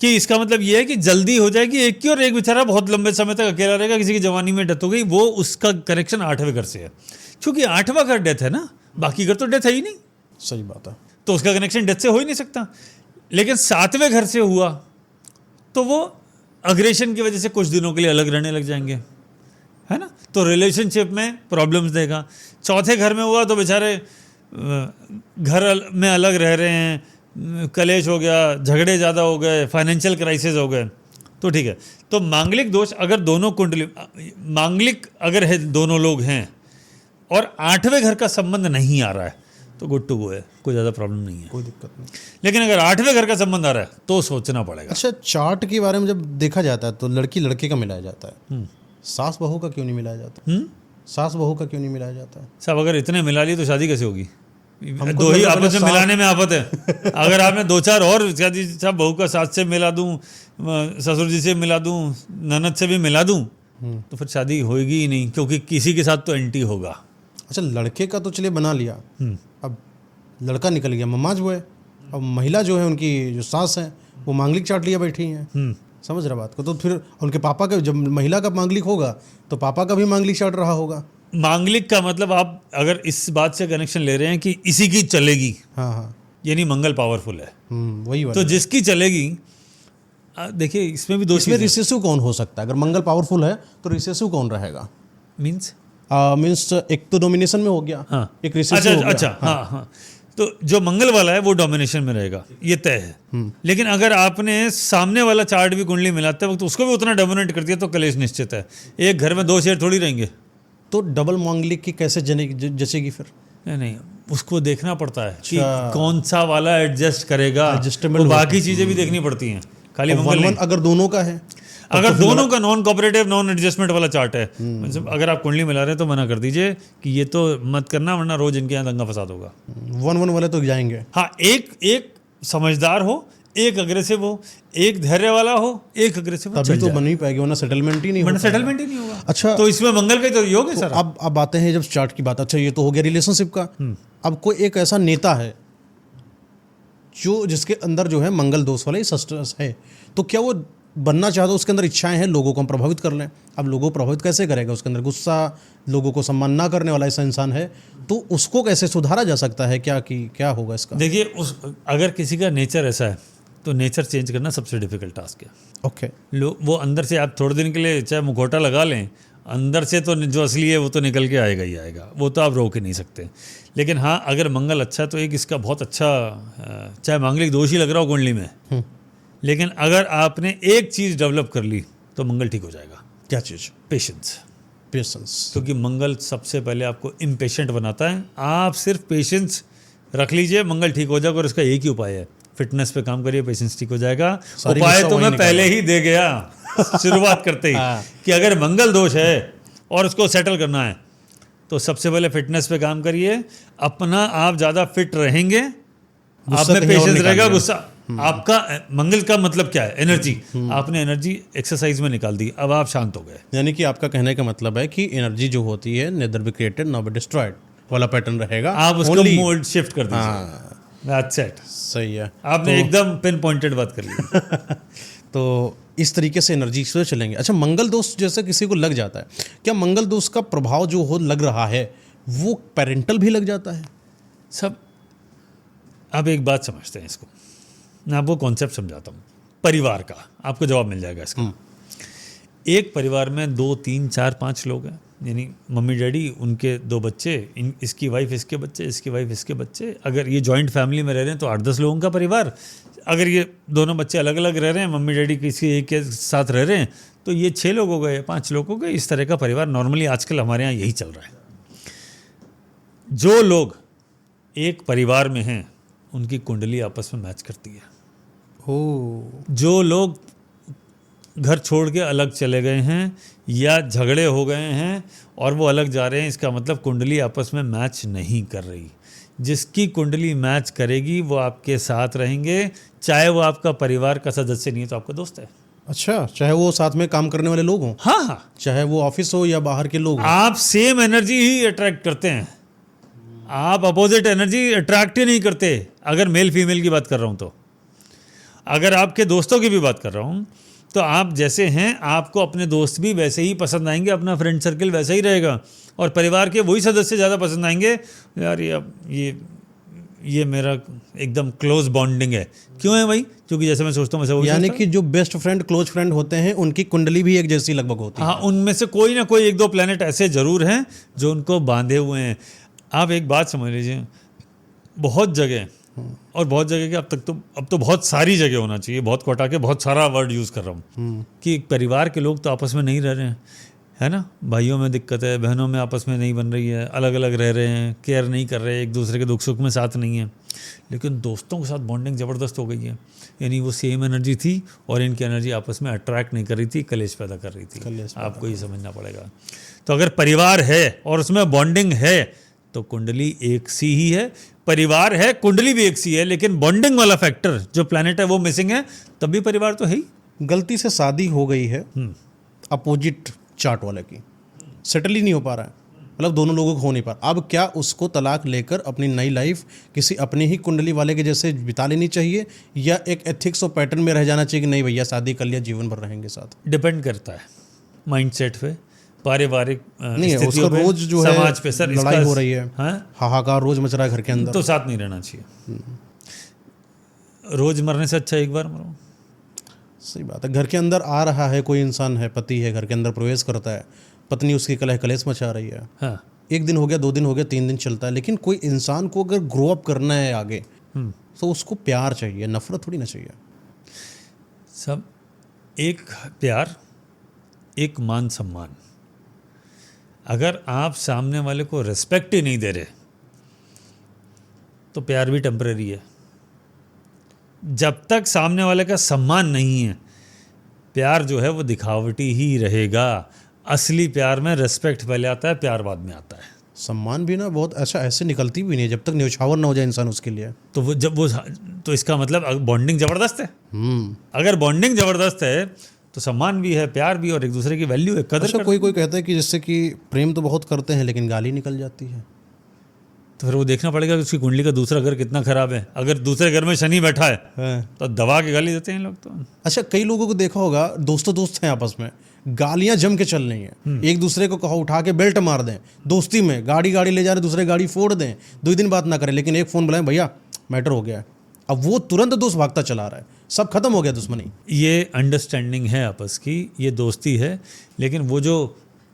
कि इसका मतलब ये है कि जल्दी हो जाएगी एक की, और एक बेचारा बहुत लंबे समय तक अकेला रहेगा, किसी की जवानी में डेथ हो गई, वो उसका कनेक्शन 8वें घर से है। क्योंकि 8वां घर डेथ है ना, बाकी घर तो डेथ है ही नहीं। सही बात है। तो उसका कनेक्शन डेथ से हो ही नहीं सकता। लेकिन 7वें घर से हुआ तो वो अग्रेशन की वजह से कुछ दिनों के लिए अलग रहने लग जाएंगे, है ना, तो रिलेशनशिप में प्रॉब्लम्स देगा। 4थे घर में हुआ तो बेचारे घर में अलग रह रहे हैं, कलेश हो गया, झगड़े ज़्यादा हो गए, फाइनेंशियल क्राइसिस हो गए, तो ठीक है। तो मांगलिक दोष अगर दोनों कुंडली मांगलिक अगर है, दोनों लोग हैं और 8वें घर का संबंध नहीं आ रहा है तो गुड टू गो है, कोई ज़्यादा प्रॉब्लम नहीं है, कोई दिक्कत नहीं। लेकिन अगर 8वें घर का संबंध आ रहा है तो सोचना पड़ेगा। अच्छा, चार्ट के बारे में जब देखा जाता है तो लड़की लड़के का मिलाया जाता है, सास बहू का क्यों नहीं मिलाया जाता? सास बहू का क्यों नहीं मिलाया जाता है? साहब अगर इतने मिला लिए तो शादी कैसे होगी? हमको दो ही तो आपस में सास- मिलाने में आफत है। अगर आपने 2-4 और शादी, साहब बहू का सास से मिला दूं, ससुर जी से मिला दूं, ननद से भी मिला दूं, तो फिर शादी होगी ही नहीं, क्योंकि किसी के साथ तो एंटी होगा। अच्छा, लड़के का तो चलिए बना लिया, अब लड़का निकल गया मम्मा जो है, अब महिला जो है उनकी जो सास है वो मांगलिक चार्ट लिया बैठी हैं। समझ रहा बात को? तो फिर उनके पापा का, जब महिला का मांगलिक होगा तो पापा का भी मांगलिक चार्ट रहा होगा। मांगलिक का मतलब आप अगर इस बात से कनेक्शन ले रहे हैं कि इसी की चलेगी, हाँ हाँ, यानी मंगल पावरफुल है, वही बात। तो जिसकी चलेगी, देखिए इसमें भी दो इसमें चीज़ें रिसेसिव कौन हो सकता है? अगर मंगल पावरफुल है तो रिसेसिव कौन रहेगा? मीन्स मीन्स एक तो डोमिनेशन में हो गया, हाँ, एक रिसेसिव हो गया। अच्छा, हाँ हाँ। तो जो मंगल वाला है वो डोमिनेशन में रहेगा, ये तय है। लेकिन अगर आपने सामने वाला चार्ट भी कुंडली मिलाते वक्त उसको भी उतना डोमिनेट कर दिया तो कलेश निश्चित है। एक घर में 2 शेर थोड़ी रहेंगे। तो डबल मांगलिक की कैसे जचेगी फिर? नहीं, उसको देखना पड़ता है कि कौन सा वाला एडजस्ट करेगा। Adjustable वो बाकी चीजें भी देखनी पड़ती हैं, खाली मंगल नहीं। अगर दोनों का है, अगर दोनों का नॉन कोऑपरेटिव नॉन एडजस्टमेंट वाला चार्ट है, मतलब अगर आप कुंडली मिला रहे हैं तो मना कर दीजिए कि ये तो मत करना, वरना रोज इनके यहाँ दंगा फसाद होगा। 1-1 वाले तो जाएंगे। हाँ, एक समझदार हो, एक अग्रेसिव हो, एक धैर्य वाला हो, एक अग्रेसिव हो, तभी तो बन नहीं पाएगी, वरना सेटलमेंट ही नहीं वरना होगा। सेटलमेंट ही नहीं होगा। अच्छा, तो इसमें मंगल का ही तो योग है सर। अब आते हैं जब चार्ट की बात। अच्छा, ये तो हो गया रिलेशनशिप का। अब कोई एक ऐसा नेता है जो जिसके अंदर जो है मंगल दोष वाला ही सस्टेंस है, तो क्या वो बनना चाहता है, उसके अंदर इच्छाएं हैं लोगों को हम प्रभावित कर लें? अब लोगों को प्रभावित कैसे करेगा? उसके अंदर गुस्सा, लोगों को सम्मान ना करने वाला ऐसा इंसान है, तो उसको कैसे सुधारा जा सकता है? क्या होगा इसका? देखिए, अगर किसी का नेचर ऐसा है तो नेचर चेंज करना सबसे डिफिकल्ट टास्क है। ओके, वो अंदर से आप थोड़े दिन के लिए चाहे मुखौटा लगा लें, अंदर से तो जो असली है वो तो निकल के आएगा ही आएगा, वो तो आप रोक ही नहीं सकते। लेकिन हाँ, अगर मंगल अच्छा है तो एक इसका बहुत अच्छा, चाहे मांगलिक दोष ही लग रहा हो कुंडली में, लेकिन अगर आपने एक चीज़ डेवलप कर ली तो मंगल ठीक हो जाएगा। क्या चीज़? पेशेंस। पेशेंस। क्योंकि मंगल सबसे पहले आपको इम्पेशेंट बनाता है। आप सिर्फ पेशेंस रख लीजिए, मंगल ठीक हो जाएगा। और इसका एक ही उपाय है, फिटनेस पे काम करिए, पेशेंस ठीक हो जाएगा। उपाय तो मैं पहले ही दे गया शुरुआत करते ही कि अगर मंगल दोष है और उसको सेटल करना है तो सबसे पहले फिटनेस पे काम करिए। अपना आप ज़्यादा फिट रहेंगे, आप में पेशेंस रहेगा। गुस्सा आपका, मंगल का मतलब क्या है? एनर्जी। आपने एनर्जी एक्सरसाइज में निकाल दी, अब आप शांत हो गए। यानी कि आपका कहने का मतलब है कि एनर्जी जो होती है nether be created not be destroyed वाला पैटर्न रहेगा। आप उसको मोल्ड शिफ्ट कर दीजिए। That's it. सही है, आपने एकदम पिन पॉइंटेड बात कर ली। तो इस तरीके से एनर्जी से चलेंगे। अच्छा, मंगल दोष जैसे किसी को लग जाता है, क्या मंगल दोष का प्रभाव जो हो लग रहा है वो पेरेंटल भी लग जाता है? सब आप एक बात समझते हैं इसको, मैं आपको कॉन्सेप्ट समझाता हूँ परिवार का, आपको जवाब मिल जाएगा इसका। एक परिवार में 2, 3, 4, 5 लोग हैं, यानी मम्मी डैडी, उनके 2 बच्चे, इसकी वाइफ इसके बच्चे, इसकी वाइफ इसके बच्चे। अगर ये जॉइंट फैमिली में रह रहे हैं तो 8-10 लोगों का परिवार। अगर ये दोनों बच्चे अलग अलग रह रहे हैं, मम्मी डैडी किसी एक के साथ रह रहे हैं, तो ये 6 लोग हो गए, 5 लोग हो गए। इस तरह का परिवार नॉर्मली आजकल हमारे यहाँ यही चल रहा है। जो लोग एक परिवार में हैं उनकी कुंडली आपस में मैच करती है। जो लोग घर छोड़ के अलग चले गए हैं या झगड़े हो गए हैं और वो अलग जा रहे हैं, इसका मतलब कुंडली आपस में मैच नहीं कर रही। जिसकी कुंडली मैच करेगी वो आपके साथ रहेंगे, चाहे वो आपका परिवार का सदस्य नहीं है तो आपका दोस्त है। अच्छा, चाहे वो साथ में काम करने वाले लोग हों, हाँ, चाहे वो ऑफिस हो या बाहर के लोग हों, आप सेम एनर्जी ही अट्रैक्ट करते हैं। आप अपोजिट एनर्जी अट्रैक्ट ही नहीं करते। अगर मेल फीमेल की बात कर रहा हूँ तो, अगर आपके दोस्तों की भी बात कर रहा हूँ तो आप जैसे हैं आपको अपने दोस्त भी वैसे ही पसंद आएंगे, अपना फ्रेंड सर्कल वैसा ही रहेगा, और परिवार के वही सदस्य ज़्यादा पसंद आएंगे। यार ये मेरा एकदम क्लोज बॉन्डिंग है। क्यों है भाई? क्योंकि जैसे मैं सोचता हूँ वैसे वो। यानी कि जो बेस्ट फ्रेंड, क्लोज फ्रेंड होते हैं उनकी कुंडली भी एक जैसी लगभग होती है। हाँ, उनमें से कोई ना कोई 1-2 प्लैनेट ऐसे ज़रूर हैं जो उनको बांधे हुए हैं। आप एक बात समझ लीजिए, बहुत जगह और बहुत जगह के अब तो बहुत सारी जगह होना चाहिए, बहुत को हटा के बहुत सारा वर्ड यूज़ कर रहा हूँ कि परिवार के लोग तो आपस में नहीं रह रहे हैं, है ना, भाइयों में दिक्कत है, बहनों में आपस में नहीं बन रही है, अलग अलग रह रहे हैं, केयर नहीं कर रहे, एक दूसरे के दुख सुख में साथ नहीं है, लेकिन दोस्तों के साथ बॉन्डिंग ज़बरदस्त हो गई है। यानी वो सेम एनर्जी थी और इनकी एनर्जी आपस में अट्रैक्ट नहीं कर रही थी, कलेश पैदा कर रही थी। आपको ये समझना पड़ेगा। तो अगर परिवार है और उसमें बॉन्डिंग है तो कुंडली एक सी ही है, परिवार है कुंडली भी एक सी है, लेकिन बॉन्डिंग वाला फैक्टर जो प्लैनेट है वो मिसिंग है, तब भी परिवार तो है ही। गलती से शादी हो गई है अपोजिट चार्ट वाले की, सेटल ही नहीं हो पा रहा है, मतलब दोनों लोगों को हो नहीं पा रहा, अब क्या उसको तलाक लेकर अपनी नई लाइफ किसी अपनी ही कुंडली वाले के जैसे बिता लेनी चाहिए, या एक एथिक्स और पैटर्न में रह जाना चाहिए कि नहीं भैया शादी कर लिया जीवन भर रहेंगे साथ? डिपेंड करता है माइंडसेट पे, पारिवारिक नहीं उसका स्थितियों पे, रोज जो है समाज पे। सर लड़ाई हो रही है, हाँ? हाहाकार रोज मच रहा है घर के अंदर, तो साथ नहीं रहना चाहिए। रोज मरने से अच्छा एक बार मरो। सही बात है। घर के अंदर आ रहा है कोई इंसान है, पति है, घर के अंदर प्रवेश करता है, पत्नी उसकी कलह कलेश मचा रही है, हाँ, एक दिन हो गया, 2 दिन हो गया, 3 दिन चलता है, लेकिन कोई इंसान को अगर ग्रो अप करना है आगे तो उसको प्यार चाहिए, नफरत थोड़ी ना चाहिए। सब एक प्यार, एक मान सम्मान। अगर आप सामने वाले को रिस्पेक्ट ही नहीं दे रहे तो प्यार भी टेम्परेरी है। जब तक सामने वाले का सम्मान नहीं है, प्यार जो है वो दिखावटी ही रहेगा। असली प्यार में रिस्पेक्ट पहले आता है, प्यार बाद में आता है। सम्मान भी ना बहुत अच्छा ऐसे निकलती भी नहीं है जब तक न्यौछावर ना हो जाए इंसान उसके लिए। तो वो जब वो तो इसका मतलब बॉन्डिंग ज़बरदस्त है। अगर बॉन्डिंग ज़बरदस्त है तो सम्मान भी है, प्यार भी, और एक दूसरे की वैल्यू है, कदर। अच्छा, कोई कहता है कि जैसे कि प्रेम तो बहुत करते हैं लेकिन गाली निकल जाती है, तो फिर वो देखना पड़ेगा कि उसकी कुंडली का दूसरा घर कितना खराब है। अगर दूसरे घर में शनि बैठा है तो दबा के गाली देते हैं लोग तो। अच्छा, कई लोगों को देखा होगा, दोस्त हैं आपस में, गालियां जम के चल रही हैं, एक दूसरे को कहो उठा के बेल्ट मार दें, दोस्ती में गाड़ी ले जा रहे, दूसरे गाड़ी फोड़ दें, 2 दिन बात ना करें, लेकिन एक फ़ोन बुलाएं, भैया मैटर हो गया है, अब वो तुरंत दोस्त भागता चला रहा है, सब खत्म हो गया दुश्मनी। ये अंडरस्टैंडिंग है आपस की, ये दोस्ती है, लेकिन वो जो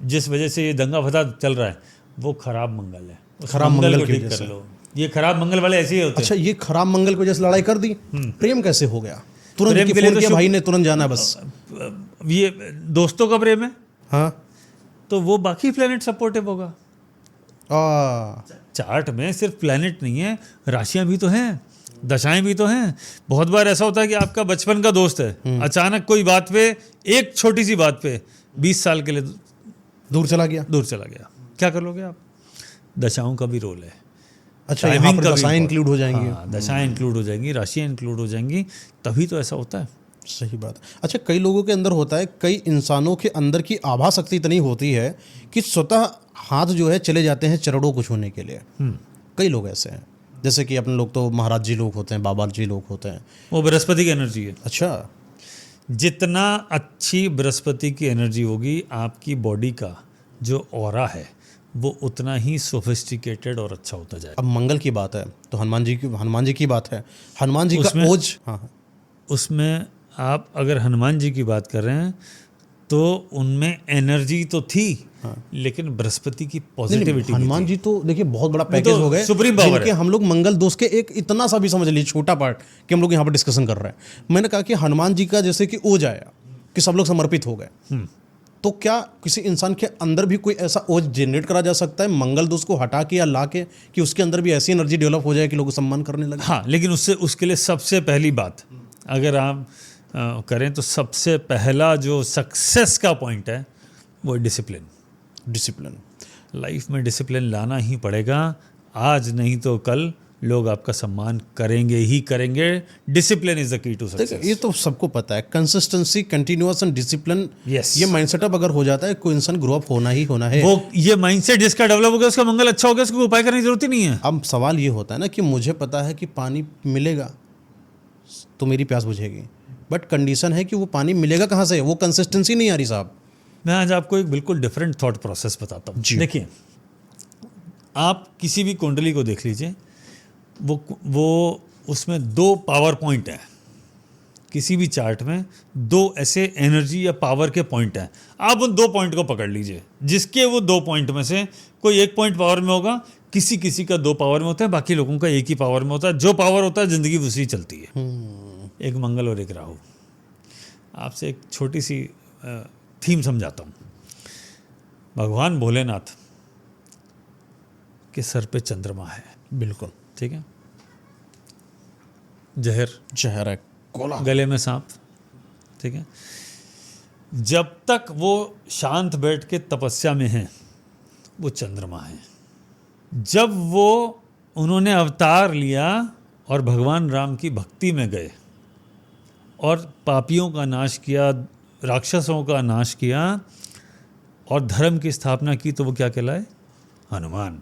जिस वजह से ये दंगा फसाद चल रहा है वो खराब मंगल है। उस खराब मंगल मंगल को की ठीक वजह कर से। लो। ये खराब मंगल वाले ऐसे ही होते हैं। अच्छा, ये खराब मंगल की वजह से लड़ाई कर दी, प्रेम कैसे हो गया? तुरंत प्रेम की के लिए फोन तो किया, शुभ- भाई ने तुरंत जाना बस। ये दोस्तों का प्रेम है हाँ, तो वो बाकी प्लेनेट सपोर्टिव होगा। चार्ट में सिर्फ प्लेनेट नहीं है, राशियां भी तो हैं, दशाएं भी तो हैं। बहुत बार ऐसा होता है कि आपका बचपन का दोस्त है, अचानक कोई बात पे, एक छोटी सी बात पे 20 साल के लिए दूर चला गया। क्या कर लोगे आप? दशाओं का भी रोल है। अच्छा, यहाँ टाइमिंग पर का भी दशाएं बहुत- इंक्लूड हो जाएंगी। हाँ, दशाएं इंक्लूड हो जाएंगी, राशियां इंक्लूड हो जाएंगी, तभी तो ऐसा होता है। सही बात है। अच्छा, कई लोगों के अंदर होता है, कई इंसानों के अंदर की आभा शक्ति इतनी होती है कि स्वतः हाथ जो है चले जाते हैं चरणों को छूने के लिए। कई लोग ऐसे हैं, जैसे कि अपने लोग तो महाराज जी लोग होते हैं, बाबा जी लोग होते हैं। वो बृहस्पति की एनर्जी है। अच्छा, जितना अच्छी बृहस्पति की एनर्जी होगी, आपकी बॉडी का जो ऑरा है वो उतना ही सोफिस्टिकेटेड और अच्छा होता जाएगा। अब मंगल की बात है तो हनुमान जी की बात है। हनुमान जी का उसमें- ओज, हाँ, उसमें आप अगर हनुमान जी की बात कर रहे हैं तो उनमें एनर्जी तो थी, लेकिन बृहस्पति की पॉजिटिविटी। हनुमान जी तो देखिए बहुत बड़ा पैकेज तो हो गए, सुप्रीम पावर जिनके है। हम लोग मंगल दोष के एक इतना सा भी समझ लीजिए छोटा पार्ट कि हम लोग यहाँ पर डिस्कशन कर रहे हैं। मैंने कहा कि हनुमान जी का जैसे कि ओज आया कि सब लोग समर्पित हो गए, तो क्या किसी इंसान के अंदर भी कोई ऐसा ओज जनरेट करा जा सकता है मंगल दोष को हटा के या ला के, कि उसके अंदर भी ऐसी एनर्जी डेवलप हो जाए कि लोग सम्मान करने लगे? हाँ, लेकिन उसके लिए सबसे पहली बात अगर आप करें तो सबसे पहला जो सक्सेस का पॉइंट है वो डिसिप्लिन। लाइफ में डिसिप्लिन लाना ही पड़ेगा। आज नहीं तो कल लोग आपका सम्मान करेंगे ही करेंगे। Discipline is the key to success. ये तो सबको पता है, consistency, continuous and discipline, Yes. ये माइंडसेट अप अगर हो जाता है, कोई इंसान ग्रो अप होना ही होना है। वो ये माइंडसेट जिसका डेवलप हो गया उसका मंगल अच्छा हो गया, उसको उपाय करने की जरूरत ही नहीं है। अब सवाल ये होता है ना कि मुझे पता है कि पानी मिलेगा तो मेरी प्यास बुझेगी, बट कंडीशन है कि वो पानी मिलेगा कहाँ से, वो कंसिस्टेंसी नहीं आ रही साहब। मैं आज आपको एक बिल्कुल डिफरेंट थॉट प्रोसेस बताता हूँ। देखिए, आप किसी भी कुंडली को देख लीजिए, वो उसमें 2 पावर पॉइंट हैं। किसी भी चार्ट में 2 ऐसे एनर्जी या पावर के पॉइंट हैं। आप उन 2 पॉइंट को पकड़ लीजिए, जिसके वो 2 पॉइंट में से कोई एक पॉइंट पावर में होगा, किसी किसी का 2 पावर में होता है, बाकी लोगों का एक ही पावर में होता है। जो पावर होता है ज़िंदगी उसी चलती है। एक मंगल और एक राहु। आपसे एक छोटी सी थीम समझाता हूँ। भगवान भोलेनाथ के सर पे चंद्रमा है, बिल्कुल। ठीक है, जहर है कोला। गले में सांप, ठीक है। जब तक वो शांत बैठ के तपस्या में हैं, वो चंद्रमा है। जब वो उन्होंने अवतार लिया और भगवान राम की भक्ति में गए और पापियों का नाश किया, राक्षसों का नाश किया और धर्म की स्थापना की, तो वो क्या कहलाए? हनुमान।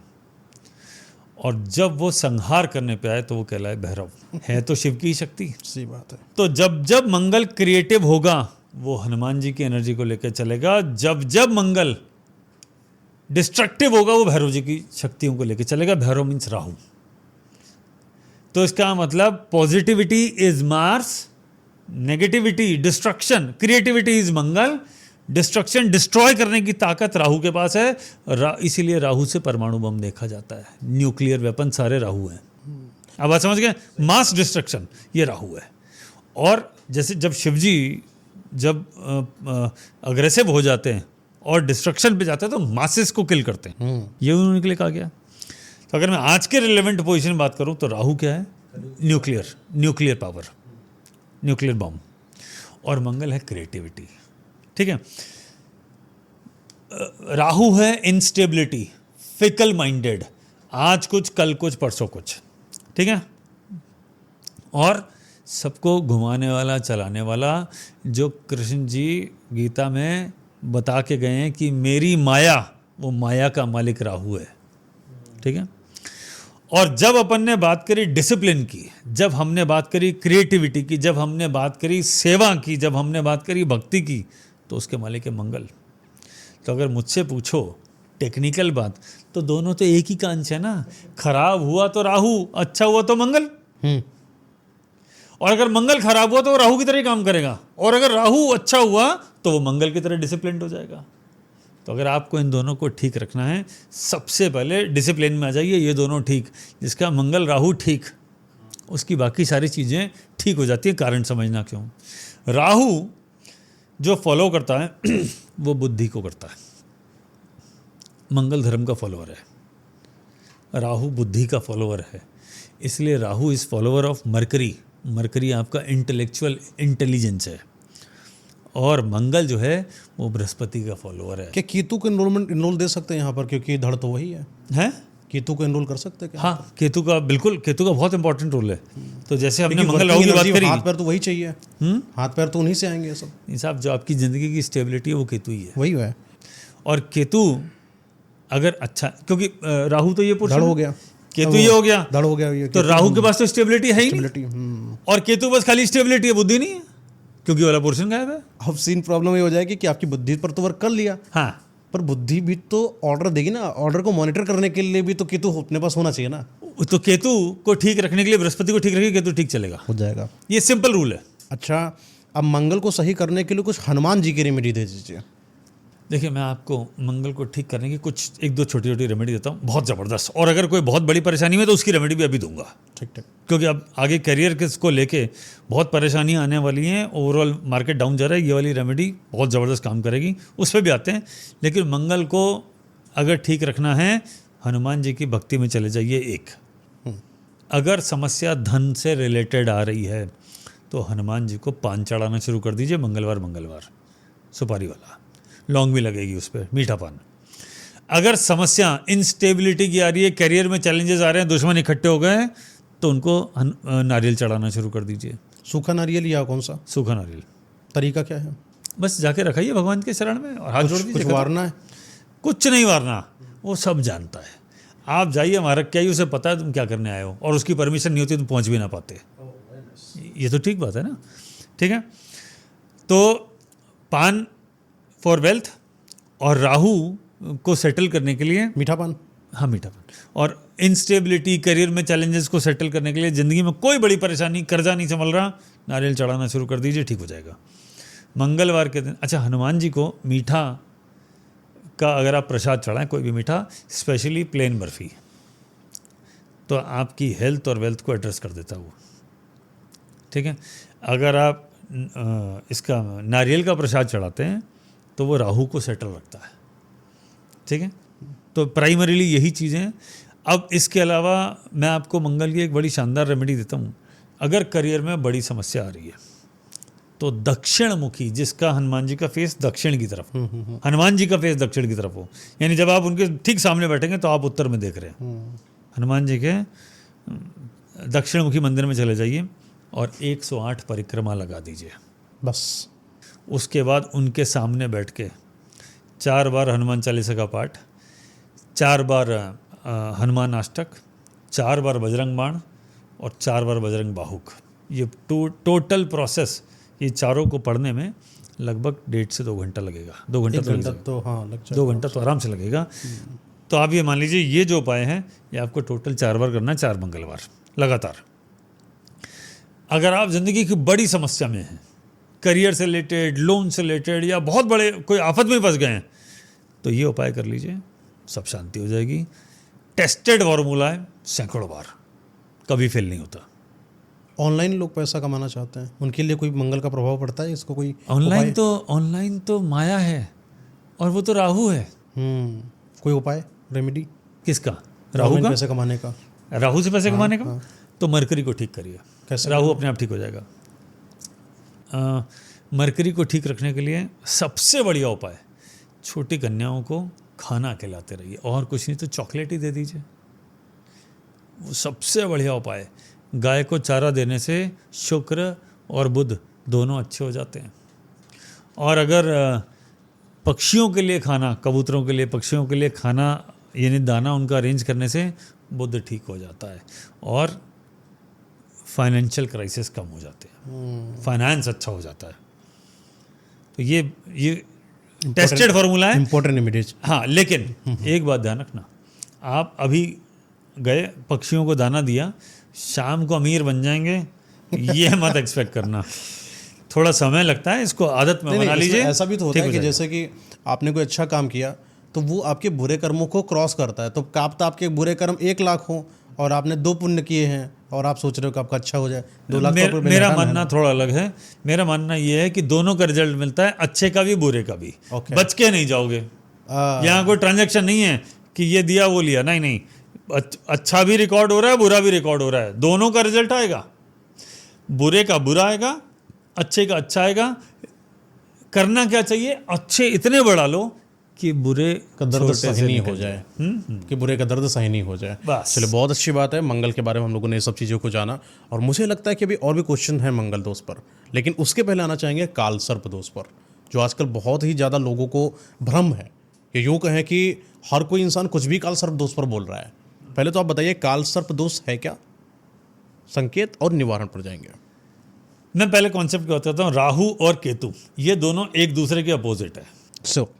और जब वो संहार करने पे आए तो वो कहलाए भैरव। है तो शिव की ही शक्ति। सही बात है। तो जब जब मंगल क्रिएटिव होगा वो हनुमान जी की एनर्जी को लेकर चलेगा, जब जब मंगल डिस्ट्रक्टिव होगा वो भैरव जी की शक्तियों को लेकर चलेगा। भैरव मीन्स राहु। तो इसका मतलब positivity is Mars, negativity destruction, creativity is Mangal, destruction destroy करने की ताकत राहु के पास है। इसीलिए राहु से परमाणु बम देखा जाता है। न्यूक्लियर वेपन सारे राहु हैं। अब बात समझ गए? मास डिस्ट्रक्शन ये राहु है। और जैसे जब शिवजी जब अग्रेसिव हो जाते हैं और डिस्ट्रक्शन पे जाते हैं तो मासेस को किल करते हैं। ये उन्होंने के लिए कहा गया। तो अगर मैं आज के रिलेवेंट पोजीशन में बात करूं तो राहु क्या है? Nuclear power, nuclear bomb. और मंगल है क्रिएटिविटी, ठीक है। राहु है इंस्टेबिलिटी, फिकल माइंडेड, आज कुछ कल कुछ परसों कुछ, ठीक है। और सबको घुमाने वाला, चलाने वाला, जो कृष्ण जी गीता में बता के गए हैं कि मेरी माया, वो माया का मालिक राहु है, ठीक है। और जब अपन ने बात करी डिसिप्लिन की, जब हमने बात करी क्रिएटिविटी की, जब हमने बात करी सेवा की, जब हमने बात करी भक्ति की, तो उसके मालिक है मंगल। तो अगर मुझसे पूछो टेक्निकल बात, तो दोनों तो एक ही का अंश है ना। खराब हुआ तो राहु, अच्छा हुआ तो मंगल। और अगर मंगल खराब हुआ तो वो राहु की तरह ही काम करेगा, और अगर राहु अच्छा हुआ तो वो मंगल की तरह डिसिप्लिन हो जाएगा। तो अगर आपको इन दोनों को ठीक रखना है, सबसे पहले डिसिप्लिन में आ जाइए। ये दोनों ठीक, जिसका मंगल राहु ठीक, उसकी बाकी सारी चीज़ें ठीक हो जाती हैं। कारण समझना क्यों? राहु जो फॉलो करता है वो बुद्धि को करता है। मंगल धर्म का फॉलोअर है, राहु बुद्धि का फॉलोअर है। इसलिए Rahu is follower of mercury. Mercury आपका इंटेलेक्चुअल इंटेलिजेंस है, और मंगल जो है वो बृहस्पति का फॉलोअर है। क्या केतु को इनरोल दे सकते हैं यहाँ पर, क्योंकि धड़ तो वही है? केतु को इनरोल कर सकते हैं क्या? हाँ, केतु का बिल्कुल, केतु का बहुत इंपॉर्टेंट रोल है। तो जैसे हमने मंगल राहु की बात करी, हाथ पैर तो वही चाहिए। हाथ पैर तो उन्हीं से आएंगे सब। साहब, जो आपकी जिंदगी की स्टेबिलिटी है वो केतु ही है। वही है। और केतु अगर अच्छा, क्योंकि राहु तो ये धड़ हो गया, केतु ये हो गया, धड़ हो गया, तो राहु के पास तो स्टेबिलिटी है ही नहीं, और केतु बस खाली स्टेबिलिटी है, बुद्धि नहीं है, क्योंकि वाला पोर्शन गायब है। अब सीन प्रॉब्लम ये हो जाएगी कि आपकी बुद्धि पर तो वर्क कर लिया, हाँ, पर बुद्धि भी तो ऑर्डर देगी ना। ऑर्डर को मॉनिटर करने के लिए भी तो केतु अपने पास होना चाहिए ना। तो केतु को ठीक रखने के लिए बृहस्पति को ठीक रखिए, केतु ठीक चलेगा, हो जाएगा। ये सिंपल रूल है। अच्छा, अब मंगल को सही करने के लिए कुछ हनुमान जी की रेमेडी दे दीजिए। देखिए, मैं आपको मंगल को ठीक करने की कुछ 1-2 छोटी-छोटी रेमेडी देता हूँ, बहुत ज़बरदस्त। और अगर कोई बहुत बड़ी परेशानी में तो उसकी रेमेडी भी अभी दूंगा। ठीक ठीक। क्योंकि अब आगे करियर को लेके बहुत परेशानियां आने वाली हैं, ओवरऑल मार्केट डाउन जा रहा है। ये वाली रेमेडी बहुत ज़बरदस्त काम करेगी, उस पर भी आते हैं। लेकिन मंगल को अगर ठीक रखना है, हनुमान जी की भक्ति में चले जाइए। एक, अगर समस्या धन से रिलेटेड आ रही है तो हनुमान जी को पान चढ़ाना शुरू कर दीजिए मंगलवार, सुपारी वाला, लौंग भी लगेगी उस पर, मीठा पान। अगर समस्या इंस्टेबिलिटी की आ रही है, करियर में चैलेंजेस आ रहे हैं, दुश्मन इकट्ठे हो गए हैं, तो उनको नारियल चढ़ाना शुरू कर दीजिए। सूखा नारियल या कौन सा? सूखा नारियल। तरीका क्या है? बस जाके रखाइए भगवान के शरण में और हाथ जोड़ दीजिए। कुछ वारना है? कुछ नहीं वारना, वो सब जानता है। आप जाइए, हमारा क्या ही उसे पता है तुम क्या करने आए हो, और उसकी परमिशन नहीं होती तो पहुँच भी ना पाते। ये तो ठीक बात है ना, ठीक है। तो पान फॉर वेल्थ, और राहु को सेटल करने के लिए मीठा पान। हाँ, मीठा पान। और इंस्टेबिलिटी, करियर में चैलेंजेस को सेटल करने के लिए, ज़िंदगी में कोई बड़ी परेशानी, कर्जा नहीं संभल रहा, नारियल चढ़ाना शुरू कर दीजिए, ठीक हो जाएगा। मंगलवार के दिन, अच्छा, हनुमान जी को मीठा का अगर आप प्रसाद चढ़ाएं, कोई भी मीठा, स्पेशली प्लेन बर्फ़ी, तो आपकी हेल्थ और वेल्थ को एड्रेस कर देता है वो। ठीक है, अगर आप इसका नारियल का प्रसाद चढ़ाते हैं तो वो राहु को सेटल रखता है। ठीक है, तो प्राइमरीली यही चीज़ें हैं। अब इसके अलावा मैं आपको मंगल की एक बड़ी शानदार रेमेडी देता हूँ। अगर करियर में बड़ी समस्या आ रही है तो दक्षिण मुखी, जिसका हनुमान जी का फेस दक्षिण की तरफ, हनुमान जी का फेस दक्षिण की तरफ हो, यानी जब आप उनके ठीक सामने बैठेंगे तो आप उत्तर में देख रहे हैं, हनुमान जी के दक्षिण मुखी मंदिर में चले जाइए और 108 परिक्रमा लगा दीजिए। बस उसके बाद उनके सामने बैठ के 4 बार हनुमान चालीसा का पाठ, 4 बार हनुमान अष्टक, 4 बार बजरंग बाण और 4 बार बजरंग बाहुक। ये टोटल प्रोसेस, ये चारों को पढ़ने में लगभग 1.5 से 2 घंटा लगेगा। 2 घंटा तो लग जाएगा। तो हाँ लग 2 घंटा तो आराम से लगेगा। तो आप ये मान लीजिए ये जो उपाय हैं ये आपको टोटल 4 बार करना है, 4 मंगलवार लगातार। अगर आप ज़िंदगी की बड़ी समस्या में हैं, करियर से रिलेटेड, लोन से रिलेटेड, या बहुत बड़े कोई आफत में फंस गए हैं, तो ये उपाय कर लीजिए, सब शांति हो जाएगी। टेस्टेड फॉर्मूला है, सैकड़ों बार, कभी फेल नहीं होता। ऑनलाइन लोग पैसा कमाना चाहते हैं, उनके लिए कोई मंगल का प्रभाव पड़ता है? इसको कोई ऑनलाइन तो माया है और वो तो राहु है। कोई उपाय, रेमेडी किसका? राहु का, पैसे कमाने का, राहु से पैसे कमाने का। तो मरकरी को ठीक करिए, कैसे? राहु अपने आप ठीक हो जाएगा। मरकरी को ठीक रखने के लिए सबसे बढ़िया उपाय, छोटी कन्याओं को खाना खिलाते रहिए, और कुछ नहीं तो चॉकलेट ही दे दीजिए, वो सबसे बढ़िया उपाय है। गाय को चारा देने से शुक्र और बुध दोनों अच्छे हो जाते हैं। और अगर पक्षियों के लिए खाना, कबूतरों के लिए, पक्षियों के लिए खाना यानी दाना उनका अरेंज करने से बुध ठीक हो जाता है और फाइनेंशियल क्राइसिस कम हो जाते हैं, फाइनेंस अच्छा हो जाता है। तो ये टेस्टेड फार्मूला है, इंपॉर्टेंट रेमेडीज। हाँ, लेकिन एक बात ध्यान रखना, आप अभी गए पक्षियों को दाना दिया, शाम को अमीर बन जाएंगे ये मत एक्सपेक्ट करना। थोड़ा समय लगता है, इसको आदत में बना लीजिए। ऐसा भी तो होता है कि जैसे कि आपने कोई अच्छा काम किया तो वो आपके बुरे कर्मों को क्रॉस करता है। तो आपके बुरे कर्म 1 लाख हो और आपने 2 पुण्य किए हैं और आप सोच रहे हो कि आपका अच्छा हो जाए, 2 लाख। मेरा मानना थोड़ा अलग है। मेरा मानना ये है कि दोनों का रिजल्ट मिलता है, अच्छे का भी बुरे का भी। बच के नहीं जाओगे। यहाँ कोई ट्रांजैक्शन नहीं है कि ये दिया वो लिया, नहीं नहीं, अच्छा भी रिकॉर्ड हो रहा है, बुरा भी रिकॉर्ड हो रहा है, दोनों का रिजल्ट आएगा। बुरे का बुरा आएगा, अच्छे का अच्छा आएगा। करना क्या चाहिए, अच्छे इतने बढ़ा लो कि बुरे का दर्द सही नहीं हो जाए, कि बुरे का दर्द सही नहीं हो जाए। चलिए, बहुत अच्छी बात है। मंगल के बारे में हम लोगों ने ये सब चीज़ों को जाना, और मुझे लगता है कि अभी और भी क्वेश्चन है मंगल दोष पर, लेकिन उसके पहले आना चाहेंगे काल सर्प दोष पर, जो आजकल बहुत ही ज़्यादा लोगों को भ्रम है। कि यूँ कहें कि हर कोई इंसान कुछ भी काल सर्प दोष पर बोल रहा है। पहले तो आप बताइए, काल सर्प दोष है क्या, संकेत और निवारण पर जाएंगे। मैं पहले कॉन्सेप्ट बताता हूँ। राहु और केतु ये दोनों एक दूसरे के अपोजिट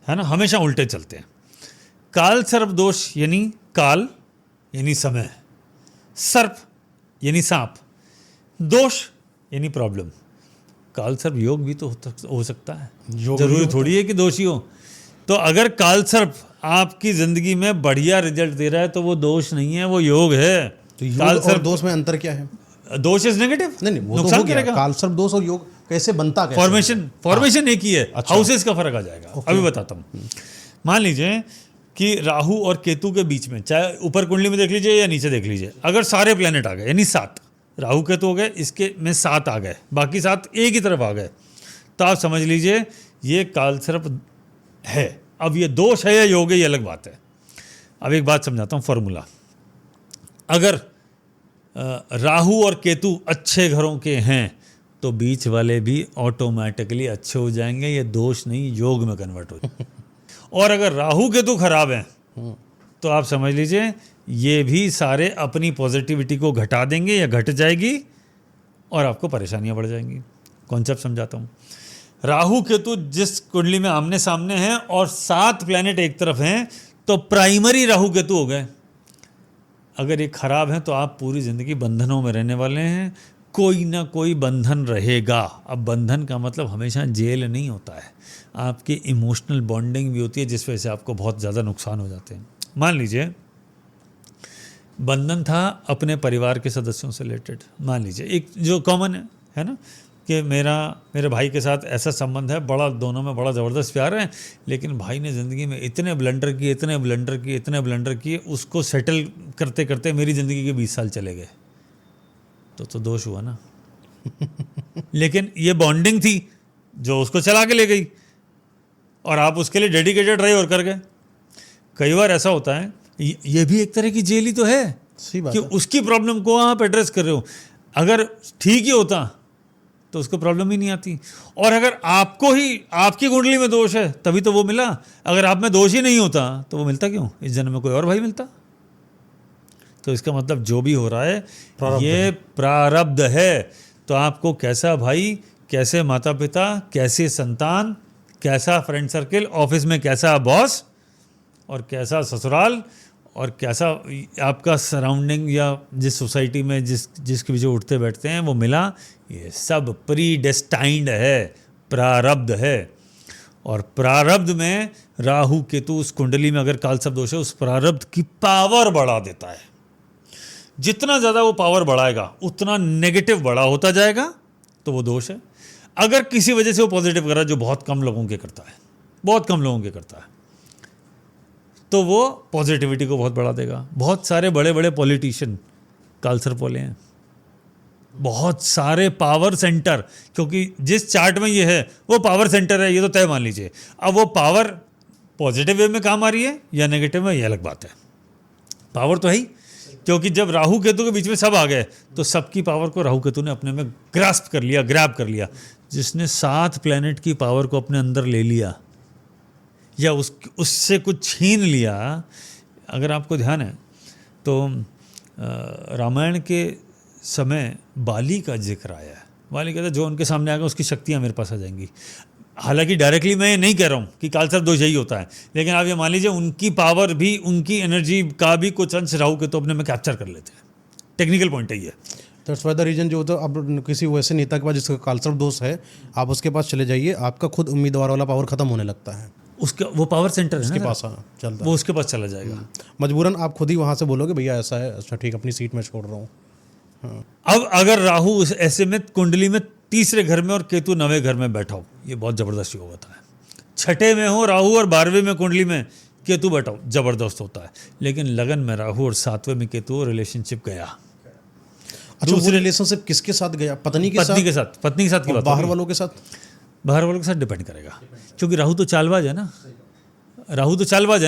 है ना, हमेशा उल्टे चलते हैं। काल सर्प दोष यानी काल यानी समय, सर्प यानी सांप, दोष यानी प्रॉब्लम। काल सर्प योग भी तो हो सकता है, जरूरी थोड़ी है कि दोष ही हो। तो अगर काल सर्प आपकी जिंदगी में बढ़िया रिजल्ट दे रहा है तो वो दोष नहीं है, वो योग है। तो योग और दोष में अंतर क्या है? दोष इज नेगेटिव, नहीं वो तो हो गया। काल सर्प दोष और योग कैसे बनता, कैसे फॉर्मेशन एक ही है। अच्छा। हाउसेस का फर्क आ जाएगा। अभी बताता हूँ। मान लीजिए कि राहु और केतु के बीच में, चाहे ऊपर कुंडली में देख लीजिए या नीचे देख लीजिए, अगर सारे प्लेनेट आ गए, यानी 7 राहु केतु हो गए, इसके में 7 आ गए, बाकी 7 एक ही तरफ आ गए, तो आप समझ लीजिए ये काल सर्प है। अब ये दोष है या योग है, ये अलग बात है। अब एक बात समझाता हूँ फॉर्मूला। अगर राहु और केतु अच्छे घरों के हैं तो बीच वाले भी ऑटोमेटिकली अच्छे हो जाएंगे, ये दोष नहीं, योग में कन्वर्ट हो जाए। और अगर राहु केतु खराब हैं तो आप समझ लीजिए ये भी सारे अपनी पॉजिटिविटी को घटा देंगे या घट जाएगी और आपको परेशानियां बढ़ जाएंगी। कॉन्सेप्ट समझाता हूँ। राहु केतु जिस कुंडली में आमने सामने हैं और 7 प्लैनेट एक तरफ हैं तो प्राइमरी राहु केतु हो गए। अगर ये खराब है तो आप पूरी ज़िंदगी बंधनों में रहने वाले हैं, कोई ना कोई बंधन रहेगा। अब बंधन का मतलब हमेशा जेल नहीं होता है, आपकी इमोशनल बॉन्डिंग भी होती है जिस वजह से आपको बहुत ज़्यादा नुकसान हो जाते हैं। मान लीजिए बंधन था अपने परिवार के सदस्यों से रिलेटेड। मान लीजिए एक जो कॉमन है ना कि मेरे भाई के साथ ऐसा संबंध है, बड़ा दोनों में बड़ा ज़बरदस्त प्यार है, लेकिन भाई ने ज़िंदगी में इतने ब्लंडर किए, उसको सेटल करते करते मेरी ज़िंदगी के 20 साल चले गए, तो दोष हुआ ना। लेकिन ये बॉन्डिंग थी जो उसको चला के ले गई और आप उसके लिए डेडिकेटेड रहे और कर गए। कई बार ऐसा होता है, ये भी एक तरह की जेल ही तो है सही बात कि है। उसकी प्रॉब्लम को आप एड्रेस कर रहे हो। अगर ठीक ही होता तो उसको प्रॉब्लम ही नहीं आती। और अगर आपको ही आपकी कुंडली में दोष है तभी तो वो मिला, अगर आप में दोष ही नहीं होता तो वो मिलता क्यों? इस जन्म में कोई और भाई मिलता। तो इसका मतलब जो भी हो रहा है ये प्रारब्ध है। तो आपको कैसा भाई, कैसे माता पिता, कैसे संतान, कैसा फ्रेंड सर्किल, ऑफिस में कैसा बॉस और कैसा ससुराल और कैसा आपका सराउंडिंग या जिस सोसाइटी में जिसके पीछे उठते बैठते हैं वो मिला, ये सब प्रीडेस्टाइंड है, प्रारब्ध है। और प्रारब्ध में राहु केतु उस कुंडली में अगर कालसर्प दोष है, उस प्रारब्ध की पावर बढ़ा देता है। जितना ज़्यादा वो पावर बढ़ाएगा उतना नेगेटिव बड़ा होता जाएगा, तो वो दोष है। अगर किसी वजह से वो पॉजिटिव कर रहा है, जो बहुत कम लोगों के करता है, बहुत कम लोगों के करता है, तो वो पॉजिटिविटी को बहुत बढ़ा देगा। बहुत सारे बड़े बड़े पॉलिटिशियन कालसर्प वाले हैं, बहुत सारे पावर सेंटर, क्योंकि जिस चार्ट में ये है वो पावर सेंटर है, ये तो तय मान लीजिए। अब वो पावर पॉजिटिव वे में काम आ रही है या नेगेटिव में, ये अलग बात है। पावर तो है ही, क्योंकि जब राहु केतु के बीच में सब आ गए तो सबकी पावर को राहु केतु ने अपने में ग्रास्प कर लिया, ग्रैब कर लिया। जिसने 7 प्लैनेट की पावर को अपने अंदर ले लिया या उससे कुछ छीन लिया। अगर आपको ध्यान है तो रामायण के समय बाली का जिक्र आया है। बाली कहता है जो उनके सामने आएगा उसकी शक्तियाँ मेरे पास आ जाएंगी। हालांकि डायरेक्टली मैं ये नहीं कह रहा हूँ कि कालसर्प दोष यही होता है, लेकिन आप ये मान लीजिए उनकी पावर भी, उनकी एनर्जी का भी कुछ अंश राहु के तो अपने में कैप्चर कर लेते हैं। टेक्निकल पॉइंट है ये। दैट्स व्हाई द रीजन जो होता है, अब किसी वैसे नेता के पास जिसका कालसर्प दोष है, आप उसके पास चले जाइए, आपका खुद उम्मीदवार वाला पावर खत्म होने लगता है। उसका वो पावर सेंटर है उसके ना, पास चलता वो उसके पास चला जाएगा। मजबूरन आप खुद ही वहाँ से बोलोगे भैया ऐसा है, अच्छा ठीक, अपनी सीट में छोड़ रहा हूँ। अब अगर राहु ऐसे में कुंडली में तीसरे घर में और केतु 9वें घर में बैठा हो, ये बहुत जबरदस्त योग होता है। 6ठे में हो राहु और 12वें में कुंडली में केतु बैठा हो, जबरदस्त होता है। लेकिन लगन में राहु और 7वें में केतु, रिलेशनशिप गया। अच्छा, वो रिलेशनशिप किसके साथ गया? पत्नी के साथ की बात, बाहर वालों के साथ? बाहर वालों के साथ डिपेंड करेगा, क्योंकि राहु तो चालबाज है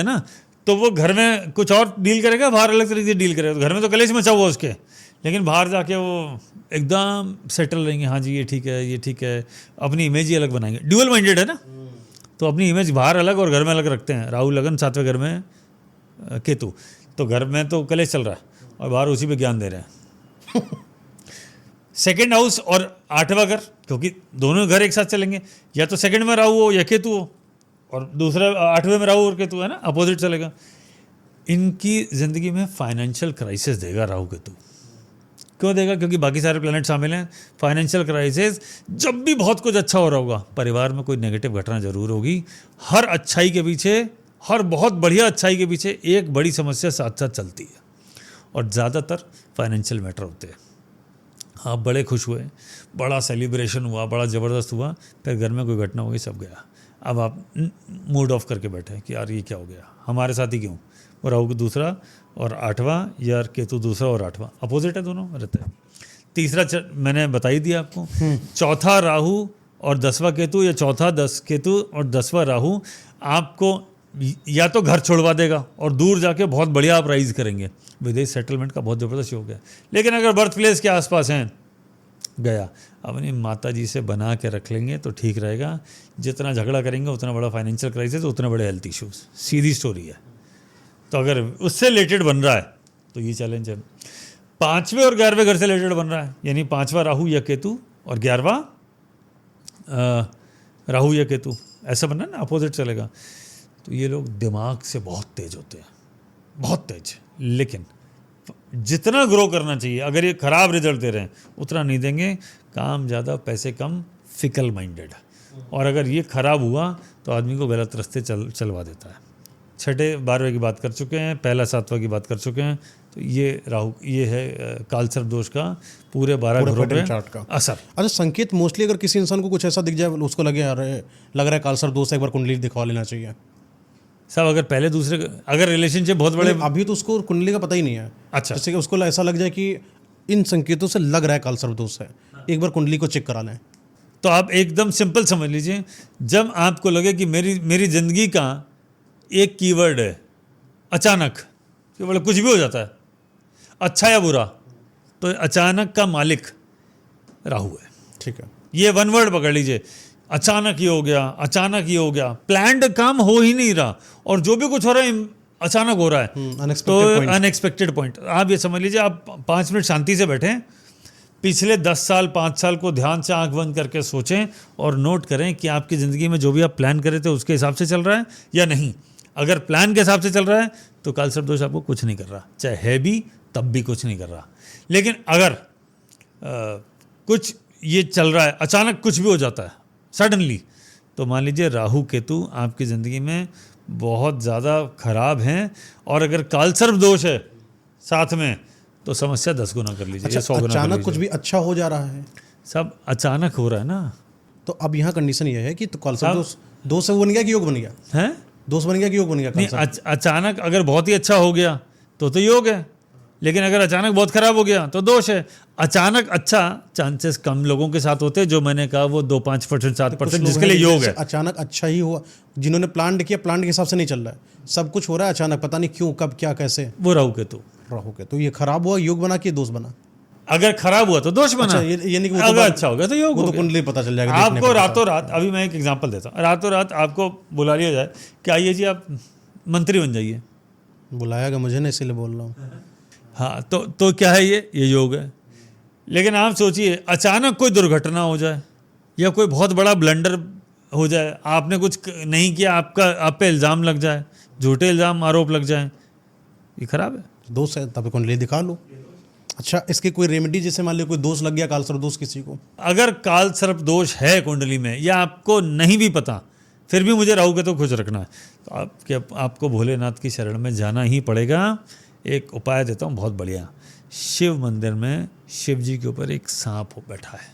ना। तो वो घर में कुछ और डील करेगा, बाहर अलग तरीके से डील करेगा। तो घर में तो कलेश मचा हुआ उसके, लेकिन बाहर जाके वो एकदम सेटल रहेंगे। हाँ जी ये ठीक है, अपनी इमेज ही अलग बनाएंगे। ड्यूअल माइंडेड है ना, तो अपनी इमेज बाहर अलग और घर में अलग रखते हैं। राहु लगन 7वें घर में केतु, तो घर में तो कलेश चल रहा है और बाहर उसी पे ज्ञान दे रहे हैं। सेकेंड हाउस और 8वां घर, क्योंकि दोनों घर एक साथ चलेंगे, या तो सेकंड में राहु हो या केतु हो, और दूसरा 8वें में राहु और केतु है ना, अपोजिट चलेगा। इनकी ज़िंदगी में फाइनेंशियल क्राइसिस देगा राहु केतु। क्यों देगा? क्योंकि बाकी सारे प्लैनेट शामिल हैं। फाइनेंशियल क्राइसिस, जब भी बहुत कुछ अच्छा हो रहा होगा, परिवार में कोई नेगेटिव घटना जरूर होगी। हर अच्छाई के पीछे, हर बहुत बढ़िया अच्छाई के पीछे एक बड़ी समस्या साथ साथ चलती है, और ज़्यादातर फाइनेंशियल मैटर होते हैं। आप बड़े खुश हुए, बड़ा सेलिब्रेशन हुआ, बड़ा ज़बरदस्त हुआ, फिर घर में कोई घटना हो गई, सब गया। अब आप मूड ऑफ करके बैठे कि यार ये क्या हो गया, हमारे साथ ही क्यों? वो राहु दूसरा और 8वां, या केतु दूसरा और 8वां, अपोजिट है, दोनों रहते हैं। तीसरा मैंने बता ही दिया आपको। चौथा राहु और 10वां केतु, या चौथा 10 केतु और 10वां राहु आपको या तो घर छोड़वा देगा और दूर जाके बहुत बढ़िया आप राइज करेंगे। विदेश सेटलमेंट का बहुत ज़बरदस्त योग है। लेकिन अगर बर्थ प्लेस के आसपास हैं, गया, अपनी माता जी से बना के रख लेंगे तो ठीक रहेगा। जितना झगड़ा करेंगे उतना बड़ा फाइनेंशियल क्राइसिस, उतने बड़े हेल्थ इश्यूज, सीधी स्टोरी है। तो अगर उससे रिलेटेड बन रहा है तो ये चैलेंज है। 5वें और 11वें घर से रिलेटेड बन रहा है, यानी 5वां राहु या केतु और 11वां राहु या केतु, ऐसा बनना है ना, अपोजिट चलेगा। तो ये लोग दिमाग से बहुत तेज होते हैं, बहुत तेज। लेकिन जितना ग्रो करना चाहिए, अगर ये खराब रिजल्ट दे रहे हैं उतना नहीं देंगे। काम ज़्यादा पैसे कम, फिकल माइंडेड। और अगर ये खराब हुआ तो आदमी को गलत रास्ते चलवा देता है। 6ठे 12वें की बात कर चुके हैं, पहला 7वां की बात कर चुके हैं, तो ये राहु, ये है कालसर्प दोष का पूरे 12 घरों पे चार्ट का असर। अच्छा, संकेत मोस्टली अगर किसी इंसान को कुछ ऐसा दिख जाए, उसको लग रहा है कालसर्प दोष है, एक बार कुंडली दिखवा लेना चाहिए। सब अगर पहले दूसरे, अगर रिलेशनशिप बहुत बड़े, अभी तो उसको कुंडली का पता ही नहीं है। अच्छा, जैसे कि उसको ऐसा लग जाए कि इन संकेतों से लग रहा है कालसर्प दोष है, एक बार कुंडली को चेक करा लें। तो आप एकदम सिंपल समझ लीजिए, जब आपको लगे कि मेरी ज़िंदगी का एक कीवर्ड है अचानक, कि बोले कुछ भी हो जाता है अच्छा या बुरा, तो अचानक का मालिक राहु है। ठीक है, ये वन वर्ड पकड़ लीजिए, अचानक ये हो गया, अचानक ये हो गया, प्लान्ड काम हो ही नहीं रहा, और जो भी कुछ हो रहा है अचानक हो रहा है, तो अनएक्सपेक्टेड पॉइंट। आप ये समझ लीजिए, आप 5 मिनट शांति से बैठें, पिछले 10 साल 5 साल को ध्यान से आंख बंद करके सोचें और नोट करें कि आपकी ज़िंदगी में जो भी आप प्लान करे थे उसके हिसाब से चल रहा है या नहीं। अगर प्लान के हिसाब से चल रहा है तो कालसर्प दोष आपको कुछ नहीं कर रहा, चाहे है भी तब भी कुछ नहीं कर रहा। लेकिन अगर कुछ ये चल रहा है, अचानक कुछ भी हो जाता है सडनली, तो मान लीजिए राहु केतु आपकी ज़िंदगी में बहुत ज़्यादा खराब हैं, और अगर कालसर्प दोष है साथ में तो समस्या 10 गुना कर लीजिए। अच्छा, 100 गुना अचानक कुछ भी अच्छा हो जा रहा है, सब अचानक हो रहा है ना। तो अब यहाँ कंडीशन ये है कि तो कालसर्प दोष से वो बन गया कि योग बन गया, है दोष बन गया कि योग बन गया। नहीं, अचानक अगर बहुत ही अच्छा हो गया तो योग है, लेकिन अगर अचानक बहुत खराब हो गया तो दोष है। अचानक अच्छा चांसेस कम लोगों के साथ होते हैं, जो मैंने कहा वो 2-5%, 7%, जिसके लिए योग है। अचानक अच्छा ही हुआ, जिन्होंने प्लान किया, प्लान के हिसाब से नहीं चल रहा है, सब कुछ हो रहा है अचानक, पता नहीं क्यों, कब, क्या, कैसे। वो राहु केतु तो ये खराब हुआ, योग बना कि दोष बना? अगर खराब हुआ तो दोष बना। अच्छा, ये नहीं कि वो अगर अच्छा हो गया तो योग वो हो तो गया। कुंडली पता चल जाएगा आपको रातों रात, अभी मैं एक एग्जांपल देता हूँ, रातों रात आपको बुला लिया जाए कि आइए जी आप मंत्री बन जाइए, बुलाएगा मुझे ना, इसीलिए बोल रहा हूँ। हाँ, तो क्या है, ये योग है। लेकिन आप सोचिए अचानक कोई दुर्घटना हो जाए या कोई बहुत बड़ा ब्लंडर हो जाए, आपने कुछ नहीं किया, आप पे इल्ज़ाम लग जाए, झूठे इल्ज़ाम आरोप लग जाए, ये खराब है, दोष है, तब कुंडली दिखा लो। अच्छा, इसके कोई रेमेडी, जैसे मान लो कोई दोष लग गया, कालसर्प दोष किसी को, अगर कालसर्प दोष है कुंडली में या आपको नहीं भी पता, फिर भी मुझे राहु केतु खुश रखना है, तो आपको भोलेनाथ की शरण में जाना ही पड़ेगा। एक उपाय देता हूँ बहुत बढ़िया, शिव मंदिर में शिव जी के ऊपर एक सांप बैठा है,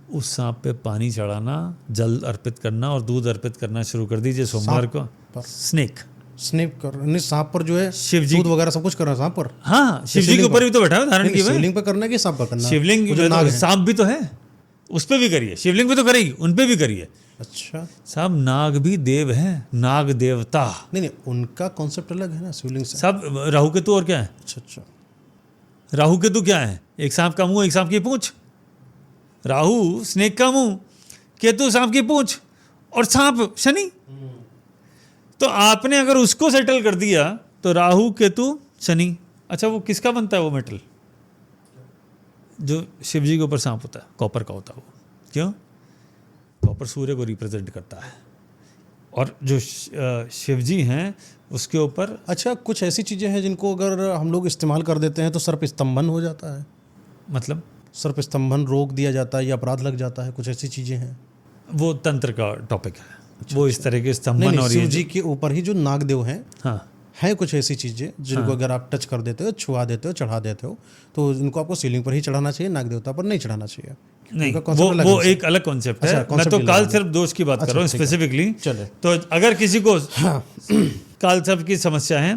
उस सांप पे पानी चढ़ाना, जल अर्पित करना और दूध अर्पित करना शुरू कर दीजिए सोमवार को। स्नेक कर नहीं, सांप पर जो है शिव जी दूध वगैरह सब कुछ करना है सांप पर। हाँ, शिव जी के ऊपर भी तो बैठा है, धारण किए हुए। शिवलिंग पर करना है कि सांप पर करना है? शिवलिंग, सांप भी तो है, उस पर भी करिए, शिवलिंग पे तो करेगी, उन पे भी करिए। अच्छा, सब नाग भी देव हैं, नाग देवता। नहीं, उनका कॉन्सेप्ट अलग है ना शिवलिंग से। सब राहु केतु और क्या है? अच्छा, राहु केतु क्या है? एक सांप का मुंह, एक सांप की पूंछ। राहु स्नेक का मुंह, केतु सांप की पूंछ, और सांप शनि। तो आपने अगर उसको सेटल कर दिया तो राहु केतु शनि। अच्छा, वो किसका बनता है वो मेटल? जो शिव जी के ऊपर सांप होता है, कॉपर का होता है वो। क्यों? कॉपर सूर्य को रिप्रेजेंट करता है, और जो शिव जी हैं उसके ऊपर। अच्छा, कुछ ऐसी चीज़ें हैं जिनको अगर हम लोग इस्तेमाल कर देते हैं तो सर्प स्तंभन हो जाता है? मतलब सर्प स्तंभन रोक दिया जाता है या अपराध लग जाता है, कुछ ऐसी चीज़ें हैं? वो तंत्र का टॉपिक है। वो इस तरह के स्तंभन और शिव जी के ऊपर ही जो नागदेव हैं, हाँ, है कुछ ऐसी चीज़ें जिनको अगर आप टच कर देते हो, छुआ देते हो, चढ़ा देते हो, तो इनको आपको सीलिंग पर ही चढ़ाना चाहिए, नाग देवता पर नहीं चढ़ाना चाहिए। नहीं, वो एक अलग कॉन्सेप्ट है। मैं तो कालसर्प दोष की बात कर रहा हूँ स्पेसिफिकली। तो अगर किसी को कालसर्प की समस्या है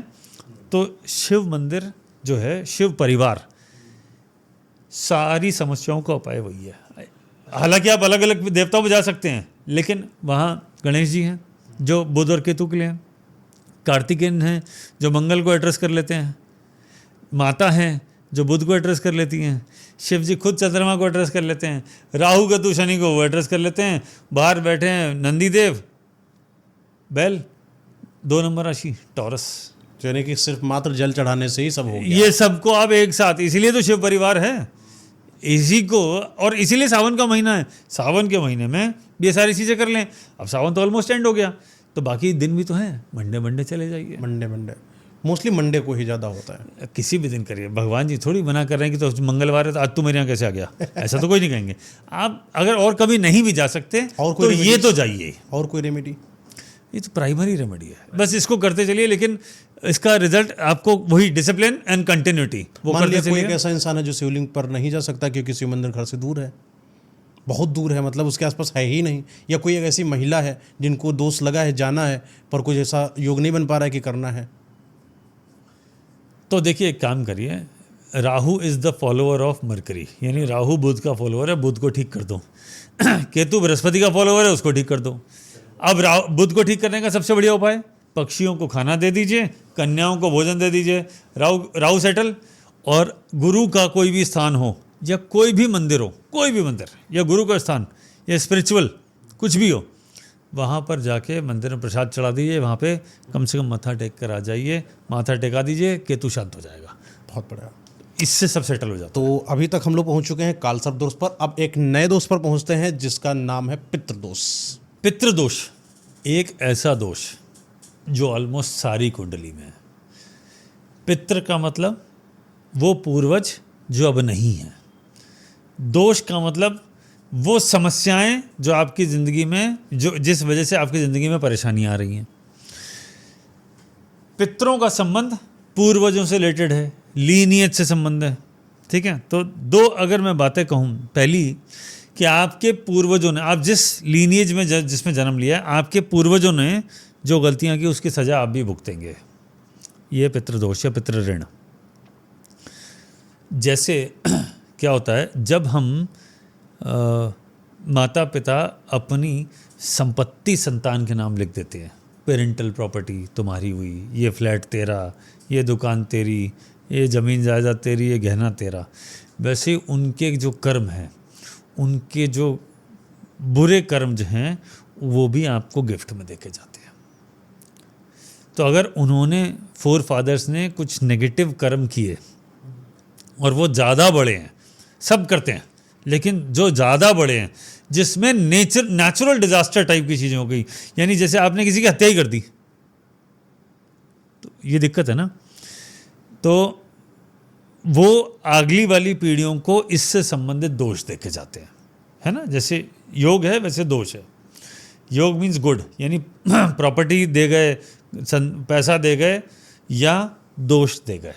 तो शिव मंदिर जो है, शिव परिवार, सारी समस्याओं का उपाय वही है। हालांकि आप अलग अलग देवताओं पर जा सकते हैं, लेकिन वहाँ गणेश जी हैं जो बुध और केतु के लिए हैं, कार्तिकेयन हैं जो मंगल को एड्रेस कर लेते हैं, माता हैं जो बुध को एड्रेस कर लेती हैं, शिव जी खुद चंद्रमा को एड्रेस कर लेते हैं, राहु केतु शनि को वो एड्रेस कर लेते हैं, बाहर बैठे हैं नंदी देव, बैल, 2 नंबर राशि टॉरस। यानी कि सिर्फ मात्र जल चढ़ाने से ही सब हो गया। ये सबको आप एक साथ, इसीलिए तो शिव परिवार है, इसी को। और इसीलिए सावन का महीना है, सावन के महीने में ये सारी चीज़ें कर लें। अब सावन तो ऑलमोस्ट एंड हो गया, तो बाकी दिन भी तो हैं, मंडे चले जाइए। मंडे मोस्टली मंडे को ही ज़्यादा होता है। किसी भी दिन करिए, भगवान जी थोड़ी मना कर रहे हैं कि तो मंगलवार है तो आज तू मेरे यहाँ कैसे आ गया, ऐसा तो कोई नहीं कहेंगे। आप अगर और कभी नहीं भी जा सकते और तो ये तो जाइए। और कोई रेमेडी? ये तो प्राइमरी रेमेडी है, बस इसको करते चलिए, लेकिन इसका रिजल्ट आपको वही डिसिप्लिन एंड कंटिन्यूटी वो मान करते लिया कोई चलिए। एक ऐसा इंसान है जो शिवलिंग पर नहीं जा सकता क्योंकि शिव मंदिर घर से दूर है, बहुत दूर है, मतलब उसके आसपास है ही नहीं, या कोई एक ऐसी महिला है जिनको दोष लगा है, जाना है, पर कुछ ऐसा योग नहीं बन पा रहा है कि करना है, तो देखिए एक काम करिए, Rahu is the follower of mercury, यानी राहु बुध का फॉलोअर है, बुध को ठीक कर दो। केतु बृहस्पति का फॉलोअर है, उसको ठीक कर दो। अब बुध को ठीक करने का सबसे बढ़िया उपाय, पक्षियों को खाना दे दीजिए, कन्याओं को भोजन दे दीजिए, राहु सेटल। और गुरु का कोई भी स्थान हो या कोई भी मंदिर हो, कोई भी मंदिर या गुरु का स्थान या स्पिरिचुअल कुछ भी हो, वहाँ पर जाके मंदिर में प्रसाद चढ़ा दीजिए, वहाँ पे कम से कम माथा टेक कर आ जाइए, माथा टेका दीजिए, केतु शांत हो जाएगा, बहुत बढ़िया। इससे सब सेटल हो जाता तो अभी तक हम लोग पहुंच चुके हैं कालसर्प दोष पर, अब एक नए दोष पर पहुंचते हैं जिसका नाम है पितृदोष। है। पितृदोष एक ऐसा दोष जो ऑलमोस्ट सारी कुंडली में है। पितृ का मतलब वो पूर्वज जो अब नहीं है, दोष का मतलब वो समस्याएं जो आपकी ज़िंदगी में, जो जिस वजह से आपकी ज़िंदगी में परेशानियां आ रही हैं। पितरों का संबंध पूर्वजों से रिलेटेड है, लीनियज से संबंध है, ठीक है। तो दो अगर मैं बातें कहूँ, पहली कि आपके पूर्वजों ने, आप जिस लीनियज में जिसमें जन्म लिया है, आपके पूर्वजों ने जो गलतियां की उसकी सज़ा आप भी भुगतेंगे। ये पितृदोष या पितृ ऋण। जैसे क्या होता है, जब हम माता पिता अपनी संपत्ति संतान के नाम लिख देते हैं, पेरेंटल प्रॉपर्टी तुम्हारी हुई, ये फ्लैट तेरा, ये दुकान तेरी, ये ज़मीन जायदाद तेरी, ये गहना तेरा, वैसे उनके जो कर्म हैं, उनके जो बुरे कर्म जो हैं, वो भी आपको गिफ्ट में देके जाते हैं। तो अगर उन्होंने फोर फादर्स ने कुछ नेगेटिव कर्म किए और वो ज़्यादा बड़े हैं, सब करते हैं, लेकिन जो ज़्यादा बड़े हैं, जिसमें नेचुरल डिजास्टर टाइप की चीज़ें हो गई, यानी जैसे आपने किसी की हत्या ही कर दी, तो ये दिक्कत है ना। तो वो अगली वाली पीढ़ियों को इससे संबंधित दोष देखे जाते हैं, है ना। जैसे योग है वैसे दोष है। योग मीन्स गुड, यानी प्रॉपर्टी दे गए, पैसा दे गए, या दोष दे गए,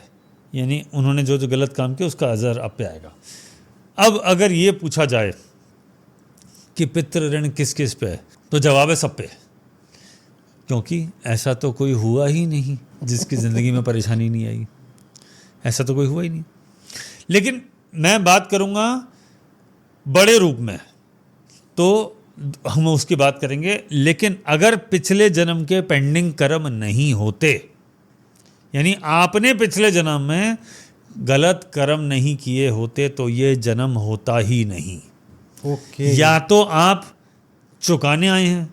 यानी उन्होंने जो जो गलत काम किया उसका असर आप पे आएगा। अब अगर ये पूछा जाए कि पितृ ऋण किस किस पे है, तो जवाब है सब पे, क्योंकि ऐसा तो कोई हुआ ही नहीं जिसकी ज़िंदगी में परेशानी नहीं आई, ऐसा तो कोई हुआ ही नहीं। लेकिन मैं बात करूँगा बड़े रूप में, तो हम उसकी बात करेंगे। लेकिन अगर पिछले जन्म के पेंडिंग कर्म नहीं होते, यानी आपने पिछले जन्म में गलत कर्म नहीं किए होते, तो ये जन्म होता ही नहीं। ओके। या तो आप चुकाने आए हैं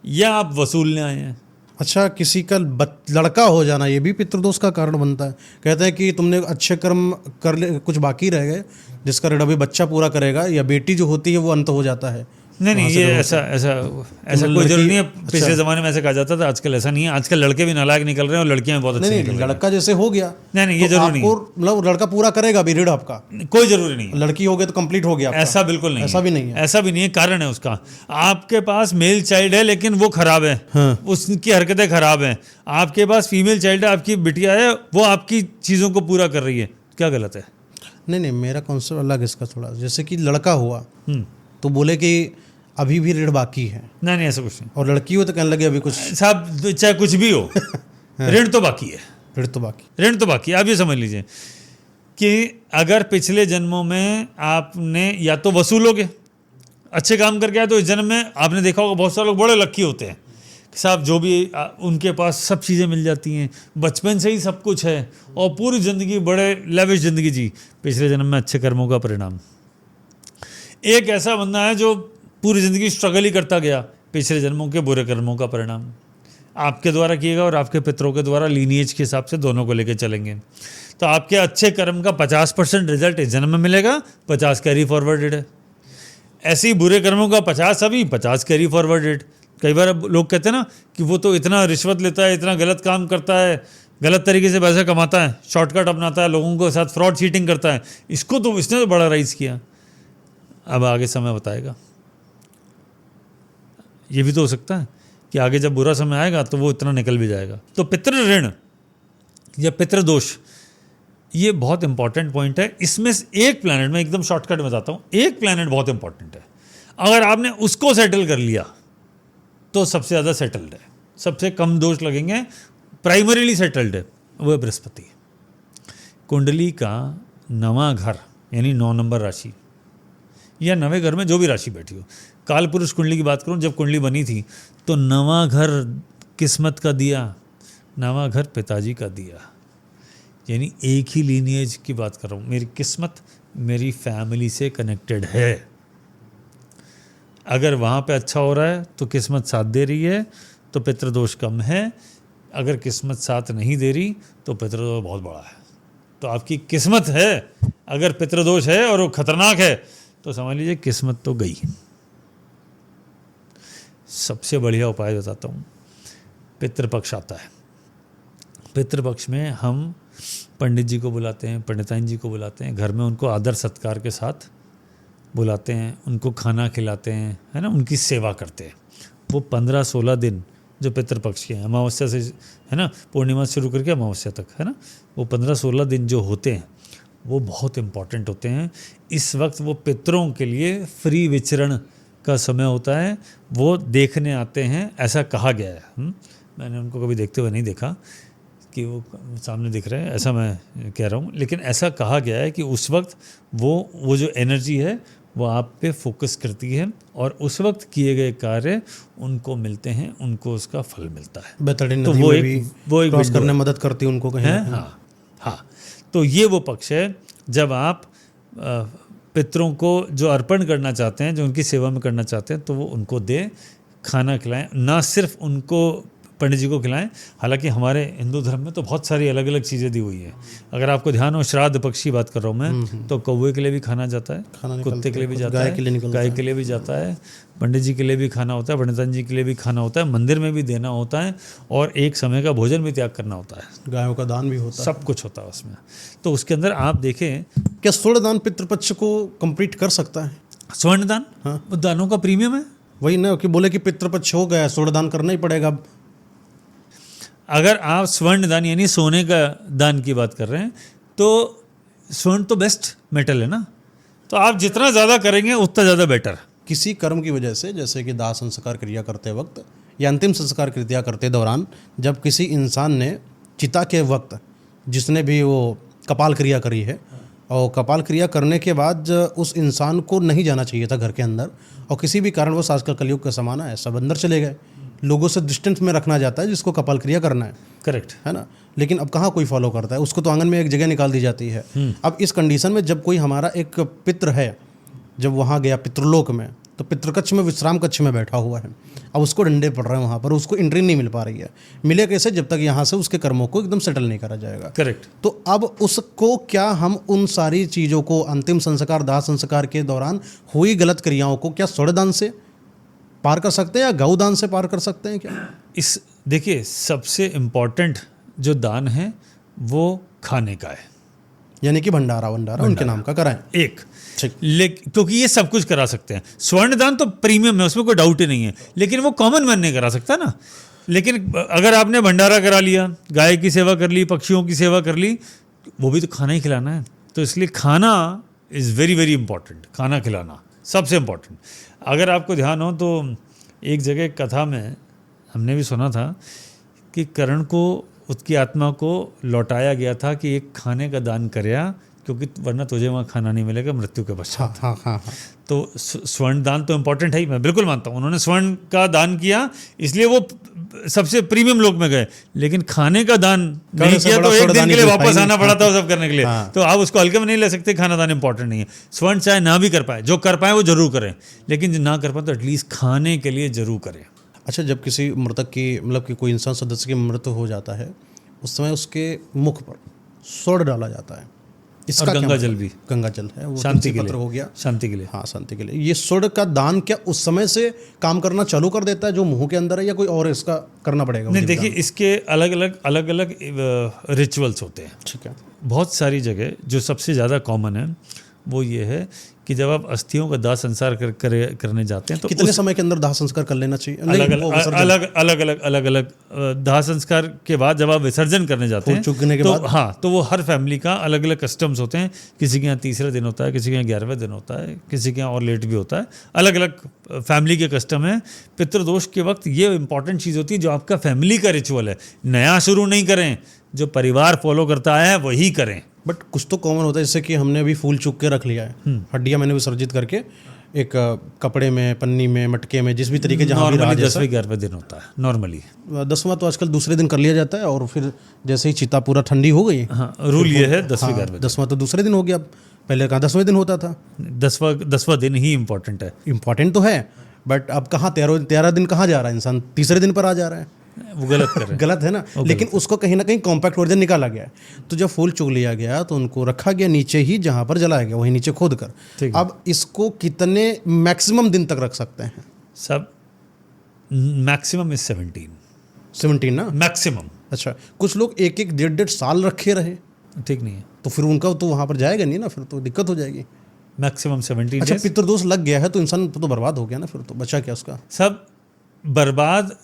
या आप वसूलने आए हैं। अच्छा, किसी का लड़का हो जाना ये भी पितृदोष का कारण बनता है। कहते हैं कि तुमने अच्छे कर्म कर ले, कुछ बाकी रह गए जिसका ऋण अभी बच्चा पूरा करेगा, या बेटी जो होती है वो अंत हो जाता है। नहीं, ये ऐसा कोई जरूरी नहीं है। पिछले ज़माने में ऐसा कहा जाता था, आजकल ऐसा नहीं है। आजकल लड़के भी नालायक निकल रहे हैं और लड़कियां भी बहुत अच्छी निकल रही हैं। लड़का जैसे हो गया, नहीं, ये जरूरी नहीं है। मतलब लड़का पूरा करेगा भी ऋण आपका, कोई जरूरी नहीं है। लड़की हो गया तो कंप्लीट हो गया आपका। ऐसा बिल्कुल नहीं, ऐसा भी नहीं है। ऐसा भी नहीं है। कारण है उसका, आपके पास मेल चाइल्ड है लेकिन वो खराब है, उसकी हरकतें खराब हैं। आपके पास फीमेल चाइल्ड है, आपकी बिटिया है, वो आपकी चीज़ों को पूरा कर रही है, क्या गलत है? नहीं, मेरा कॉन्सेप्ट अलग इसका थोड़ा। जैसे कि लड़का हुआ तो बोले कि अभी भी ऋण बाकी है, नहीं, ऐसा कुछ नहीं। और लड़की हो तो कहने लगे अभी कुछ, साहब चाहे कुछ भी हो, ऋण तो बाकी है, ऋण तो बाकी। ऋण तो बाकी है। आप ये समझ लीजिए कि अगर पिछले जन्मों में आपने या तो वसूलोगे, अच्छे काम करके आए, तो इस जन्म में आपने देखा होगा बहुत सारे लोग बड़े लक्की होते हैं, साहब जो भी उनके पास सब चीज़ें मिल जाती हैं, बचपन से ही सब कुछ है और पूरी ज़िंदगी बड़े लेविश ज़िंदगी जी, पिछले जन्म में अच्छे कर्मों का परिणाम। एक ऐसा बंदा है जो पूरी ज़िंदगी स्ट्रगल ही करता गया, पिछले जन्मों के बुरे कर्मों का परिणाम। आपके द्वारा किएगा और आपके पितरों के द्वारा लीनिएज के हिसाब से दोनों को लेकर चलेंगे, तो आपके अच्छे कर्म का 50% रिजल्ट इस जन्म में मिलेगा, 50 कैरी फॉरवर्डेड है। ऐसे ही बुरे कर्मों का 50 अभी, 50 कैरी फॉरवर्डेड। कई बार लोग कहते हैं ना कि वो तो इतना रिश्वत लेता है, इतना गलत काम करता है, गलत तरीके से पैसा कमाता है, शॉर्टकट अपनाता है, लोगों के साथ फ्रॉड चीटिंग करता है, इसको तो इसने तो बड़ा राइज किया। अब आगे समय बताएगा। ये भी तो हो सकता है कि आगे जब बुरा समय आएगा तो वो इतना निकल भी जाएगा। तो पितृ ऋण या पितृदोष ये बहुत इंपॉर्टेंट पॉइंट है। इसमें एक प्लैनेट, मैं एकदम शॉर्टकट में बताता हूँ, एक प्लैनेट बहुत इंपॉर्टेंट है। अगर आपने उसको सेटल कर लिया तो सबसे ज़्यादा सेटल्ड है, सबसे कम दोष लगेंगे, प्राइमरीली सेटल्ड है, वो है बृहस्पति। कुंडली का 9वां घर यानी 9 नंबर राशि या 9वें घर में जो भी राशि बैठी हो, काल पुरुष कुंडली की बात करूं, जब कुंडली बनी थी तो 9वां घर किस्मत का दिया, 9वां घर पिताजी का दिया, यानी एक ही लीनिएज की बात कर रहा हूँ। मेरी किस्मत मेरी फैमिली से कनेक्टेड है। अगर वहाँ पे अच्छा हो रहा है तो किस्मत साथ दे रही है तो पितृदोष कम है, अगर किस्मत साथ नहीं दे रही तो पितृदोष बहुत बड़ा है। तो आपकी किस्मत है, अगर पितृदोष है और वो खतरनाक है तो समझ लीजिए किस्मत तो गई। सबसे बढ़िया उपाय बताता हूँ, पितृपक्ष आता है। पितृपक्ष में हम पंडित जी को बुलाते हैं, पंडिताइन जी को बुलाते हैं, घर में उनको आदर सत्कार के साथ बुलाते हैं, उनको खाना खिलाते हैं, है ना, उनकी सेवा करते हैं। वो 15-16 दिन जो पितृपक्ष के हैं, अमावस्या से, है ना, पूर्णिमा से शुरू करके अमावस्या तक, है ना, वो 15-16 दिन जो होते हैं वो बहुत इम्पॉर्टेंट होते हैं। इस वक्त वो पितरों के लिए फ्री विचरण का समय होता है, वो देखने आते हैं, ऐसा कहा गया है। मैंने उनको कभी देखते हुए नहीं देखा कि वो सामने दिख रहे हैं, ऐसा मैं कह रहा हूँ, लेकिन ऐसा कहा गया है कि उस वक्त वो जो एनर्जी है वो आप पे फोकस करती है और उस वक्त किए गए कार्य उनको मिलते हैं, उनको उसका फल मिलता है। बेतड़ी तो नदी वो में एक भी क्रॉस करने में मदद करती है उनको कहीं है। हाँ, तो ये वो पक्ष है जब आप पितरों को जो अर्पण करना चाहते हैं, जो उनकी सेवा में करना चाहते हैं, तो वो उनको दे, खाना खिलाएं, ना सिर्फ उनको पंडित जी को खिलाएं। हालांकि हमारे हिंदू धर्म में तो बहुत सारी अलग अलग चीज़ें दी हुई है। अगर आपको ध्यान हो, श्राद्ध पक्ष की बात कर रहा हूँ मैं, तो कौवे के लिए भी खाना जाता है, कुत्ते के लिए भी जाता है, गाय के लिए भी जाता है, पंडित जी के लिए भी खाना होता है, पंडितान जी के लिए भी खाना होता है, मंदिर में भी देना होता है, और एक समय का भोजन भी त्याग करना होता है, गायों का दान भी होता है, सब कुछ होता है उसमें। तो उसके अंदर आप देखें, क्या स्वर्ण दान पितृपक्ष को कंप्लीट कर सकता है? स्वर्ण दान, हाँ, वो दानों का प्रीमियम है। वही ना कि बोले कि पितृपक्ष हो गया, स्वर्ण दान करना ही पड़ेगा। अगर आप स्वर्ण दान यानी सोने का दान की बात कर रहे हैं, तो स्वर्ण तो बेस्ट मेटल है ना, तो आप जितना ज़्यादा करेंगे उतना ज़्यादा बेटर। किसी कर्म की वजह से, जैसे कि दाह संस्कार क्रिया करते वक्त या अंतिम संस्कार क्रिया करते दौरान, जब किसी इंसान ने चिता के वक्त, जिसने भी वो कपाल क्रिया करी है, और कपाल क्रिया करने के बाद उस इंसान को नहीं जाना चाहिए था घर के अंदर, और किसी भी कारण वो आजकल कलयुग का ज़माना है, सब अंदर चले गए, लोगों से डिस्टेंस में रखना जाता है जिसको कपाल क्रिया करना है, करेक्ट है ना, लेकिन अब कहाँ कोई फॉलो करता है, उसको तो आंगन में एक जगह निकाल दी जाती है। अब इस कंडीशन में जब कोई हमारा एक पितृ है, जब वहाँ गया पितृलोक में, तो पितृकक्ष में, विश्राम कक्ष में बैठा हुआ है, अब उसको डंडे पड़ रहे हैं वहाँ पर, उसको एंट्री नहीं मिल पा रही है। मिले कैसे? जब तक यहाँ से उसके कर्मों को एकदम सेटल नहीं करा जाएगा। करेक्ट। तो अब उसको क्या हम उन सारी चीज़ों को, अंतिम संस्कार, दाह संस्कार के दौरान हुई गलत क्रियाओं को क्या स्वर्णदान से पार कर सकते हैं या गौदान से पार कर सकते हैं क्या? इस देखिए, सबसे इम्पोर्टेंट जो दान है वो खाने का है, यानी कि भंडारा उनके नाम का कराएं। एक क्योंकि ये सब कुछ करा सकते हैं। स्वर्ण दान तो प्रीमियम है, उसमें कोई डाउट ही नहीं है, लेकिन वो कॉमन मैन नहीं करा सकता ना। लेकिन अगर आपने भंडारा करा लिया, गाय की सेवा कर ली, पक्षियों की सेवा कर ली, वो भी तो खाना ही खिलाना है। तो इसलिए खाना इज़ वेरी वेरी इंपॉर्टेंट, खाना खिलाना सबसे इम्पॉर्टेंट। अगर आपको ध्यान हो तो एक जगह कथा में हमने भी सुना था कि कर्ण को, उसकी आत्मा को लौटाया गया था कि एक खाने का दान करया, क्योंकि वरना तुझे वहाँ खाना नहीं मिलेगा मृत्यु के पश्चात। हाँ। तो स्वर्ण दान तो इम्पोर्टेंट है ही, मैं बिल्कुल मानता हूँ। उन्होंने स्वर्ण का दान किया, इसलिए वो सबसे प्रीमियम लोक में गए, लेकिन खाने का दान नहीं किया तो एक दिन के लिए वापस आना पड़ा था वो सब करने के लिए। तो आप उसको हल्के में नहीं ले सकते, खाना दान इंपॉर्टेंट नहीं है। स्वर्ण चाहे ना भी कर पाए, जो कर पाए वो जरूर करें, लेकिन जो ना कर पाए तो एटलीस्ट खाने के लिए जरूर करें। अच्छा, जब किसी मृतक की, मतलब कि कोई इंसान सदस्य की मृत्यु हो जाता है, उस समय उसके मुख पर स्वर्ण डाला जाता है, इसका और गंगा जल भी, गंगा जल है वो शांति के लिए हो गया, शांति के लिए। हाँ, शांति के लिए। ये स्वर्ण का दान क्या उस समय से काम करना चालू कर देता है जो मुंह के अंदर है, या कोई और इसका करना पड़ेगा? नहीं, देखिए, इसके अलग अलग रिचुअल्स होते हैं। ठीक है। बहुत सारी जगह जो सबसे ज़्यादा कॉमन है वो ये है कि जब आप अस्थियों का दाह संस्कार करने जाते हैं तो कितने समय के अंदर दाह संस्कार कर लेना चाहिए? अलग अलग दाह संस्कार के बाद जब आप विसर्जन करने जाते हैं चुकने के तो बाद? हाँ, तो वो हर फैमिली का अलग अलग कस्टम्स होते हैं। किसी के यहाँ तीसरे दिन होता है, किसी के यहाँ 11वें दिन होता है, किसी के यहाँ और लेट भी होता है। अलग अलग फैमिली के कस्टम है। पितृदोष के वक्त ये इंपॉर्टेंट चीज़ होती है जो आपका फैमिली का रिचुअल है। नया शुरू नहीं करें, जो परिवार फॉलो करता है वही करें। बट कुछ तो कॉमन होता है, जैसे कि हमने अभी फूल चूक के रख लिया है, हड्डियां मैंने विसर्जित करके एक कपड़े में, पन्नी में, मटके में, जिस भी तरीके जहाँ भी रहा, नॉर्मली 10वें 11वें दिन होता है नॉर्मली। 10वां तो आजकल दूसरे दिन कर लिया जाता है, और फिर जैसे ही चिता पूरा ठंडी हो गई, हाँ, रूल ये है 10वें 11वें। 10वां तो दूसरे दिन हो गया। पहले कहाँ 10वें दिन होता था? 10वां दिन ही इम्पोर्टेंट है। इम्पॉर्टेंट तो है, बट अब कहाँ 13 दिन कहाँ जा रहा है इंसान? तीसरे दिन पर आ जा रहा है। वो गलत कर रहे हैं। गलत है ना, लेकिन उसको कहीं ना कहीं कॉम्पैक्ट वर्जन निकाला गया है। तो जब फूल चुग लिया गया तो उनको रखा गया नीचे ही, जहाँ पर जलाया गया वहीं नीचे खोद कर। अब इसको कितने मैक्सिमम दिन तक रख सकते हैं? सब मैक्सिमम इज 17 ना मैक्सिमम। अच्छा, कुछ लोग 1-1 1.5 साल रखे रहे, ठीक नहीं है। तो फिर उनका तो वहाँ पर जाएगा नहीं ना, फिर तो दिक्कत हो जाएगी। मैक्सिमम 17 अच्छा, days। पितृदोष लग गया है तो इंसान तो बर्बाद हो गया ना, फिर तो बचा क्या उसका? सब बर्बाद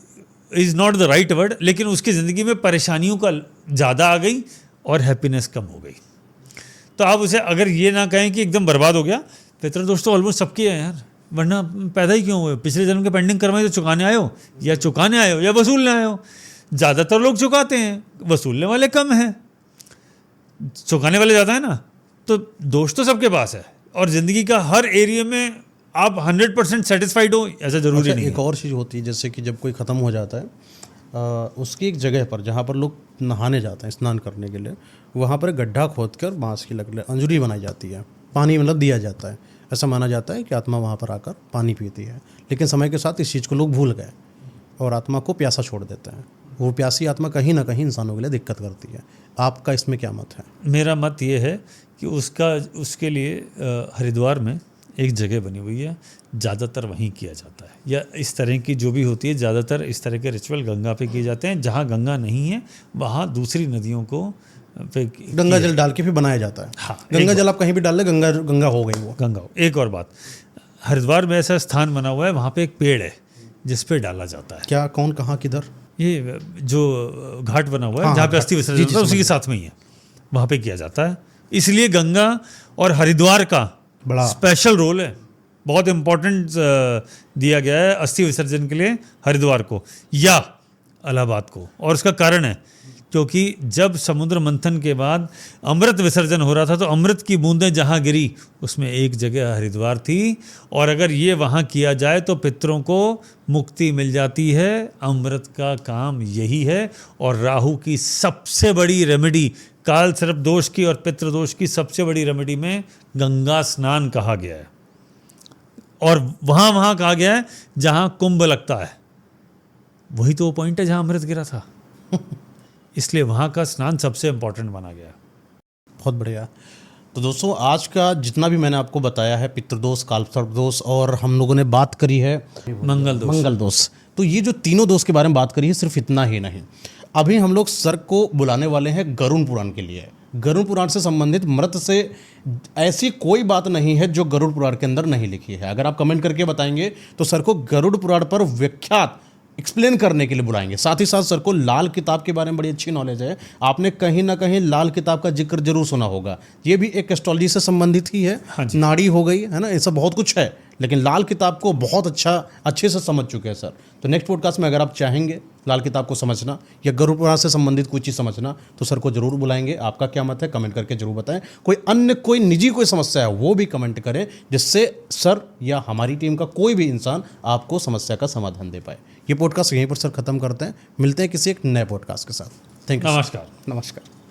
is not the right word, लेकिन उसकी ज़िंदगी में परेशानियों का ज़्यादा आ गई और हैप्पीनेस कम हो गई। तो आप उसे अगर ये ना कहें कि एकदम बर्बाद हो गया। पितृदोष तो ऑलमोस्ट सबके हैं यार, वरना पैदा ही क्यों हुए? पिछले जन्म के पेंडिंग कर्म तो चुकाने आए हो, या चुकाने आए हो या वसूलने आए हो। ज़्यादातर लोग चुकाते हैं, वसूलने वाले कम हैं। चुकाने वाले ज़्यादा है ना, तो दोष तो सबके पास है। और ज़िंदगी का हर एरिया में आप 100% सेटिस्फाइड हो ऐसा ज़रूरी अच्छा, नहीं एक और चीज़ होती है, जैसे कि जब कोई ख़त्म हो जाता है, उसकी एक जगह पर जहाँ पर लोग नहाने जाते हैं, स्नान करने के लिए, वहाँ पर गड्ढा खोद कर बाँस की लकड़ी अंजुरी बनाई जाती है, पानी मतलब दिया जाता है। ऐसा माना जाता है कि आत्मा वहाँ पर आकर पानी पीती है। लेकिन समय के साथ इस चीज़ को लोग भूल गए और आत्मा को प्यासा छोड़ देते हैं। वो प्यासी आत्मा कहीं ना कहीं इंसानों के लिए दिक्कत करती है। आपका इसमें क्या मत है? मेरा मत ये है कि उसके लिए हरिद्वार में एक जगह बनी हुई है, ज़्यादातर वहीं किया जाता है। या इस तरह की जो भी होती है, ज़्यादातर इस तरह के रिचुअल गंगा पे किए जाते हैं। जहाँ गंगा नहीं है वहाँ दूसरी नदियों को गंगा जल डाल के फिर बनाया जाता है। हाँ, गंगा जल आप कहीं भी डाल ले, गंगा हो गई वो गंगा। एक और बात, हरिद्वार में ऐसा स्थान बना हुआ है, वहाँ पे एक पेड़ है जिस पे डाला जाता है। क्या, कौन, कहाँ, किधर? ये जो घाट बना हुआ है जहाँ पे अस्थि विसर्जन होता है, उसी के साथ में ही है, वहाँ पे किया जाता है। इसलिए गंगा और हरिद्वार का बड़ा स्पेशल रोल है, बहुत इम्पोर्टेंट दिया गया है अस्थि विसर्जन के लिए हरिद्वार को या इलाहाबाद को। और उसका कारण है क्योंकि जब समुद्र मंथन के बाद अमृत विसर्जन हो रहा था तो अमृत की बूंदें जहाँ गिरी उसमें एक जगह हरिद्वार थी। और अगर ये वहाँ किया जाए तो पितरों को मुक्ति मिल जाती है। अमृत का काम यही है। और राहु की सबसे बड़ी रेमेडी, काल सर्प दोष की और पितृदोष की सबसे बड़ी रेमेडी में गंगा स्नान कहा गया है। और वहाँ कहा गया है जहाँ कुंभ लगता है, वही तो वो पॉइंट है जहाँ अमृत गिरा था। इसलिए वहाँ का स्नान सबसे इम्पोर्टेंट माना गया। बहुत बढ़िया। तो दोस्तों, आज का जितना भी मैंने आपको बताया है, पितृदोष, कालसर्प दोष, और हम लोगों ने बात करी है मंगल दोष, तो ये जो तीनों दोष के बारे में बात करी है, सिर्फ इतना ही नहीं, अभी हम लोग सर को बुलाने वाले हैं गरुड़ पुराण के लिए। गरुड़ पुराण से संबंधित मृत से ऐसी कोई बात नहीं है जो गरुड़ पुराण के अंदर नहीं लिखी है। अगर आप कमेंट करके बताएंगे तो सर को गरुड़ पुराण पर व्याख्यात एक्सप्लेन करने के लिए बुलाएंगे। साथ ही साथ सर को लाल किताब के बारे में बड़ी अच्छी नॉलेज है। आपने कहीं ना कहीं लाल किताब का जिक्र जरूर सुना होगा। ये भी एक एस्ट्रोलॉजी से संबंधित ही है। हाँ, नाड़ी हो गई है ना, ऐसा बहुत कुछ है, लेकिन लाल किताब को बहुत अच्छे से समझ चुके हैं सर। तो नेक्स्ट पॉडकास्ट में अगर आप चाहेंगे लाल किताब को समझना या गरुड़ पुराण से संबंधित कोई चीज़ समझना तो सर को जरूर बुलाएंगे। आपका क्या मत है कमेंट करके जरूर बताएं। कोई निजी कोई समस्या है वो भी कमेंट करें, जिससे सर या हमारी टीम का कोई भी इंसान आपको समस्या का समाधान दे पाए। ये पॉडकास्ट यहीं पर सर खत्म करते हैं। मिलते हैं किसी एक नए पॉडकास्ट के साथ। Thank you. नमस्कार। नमस्कार।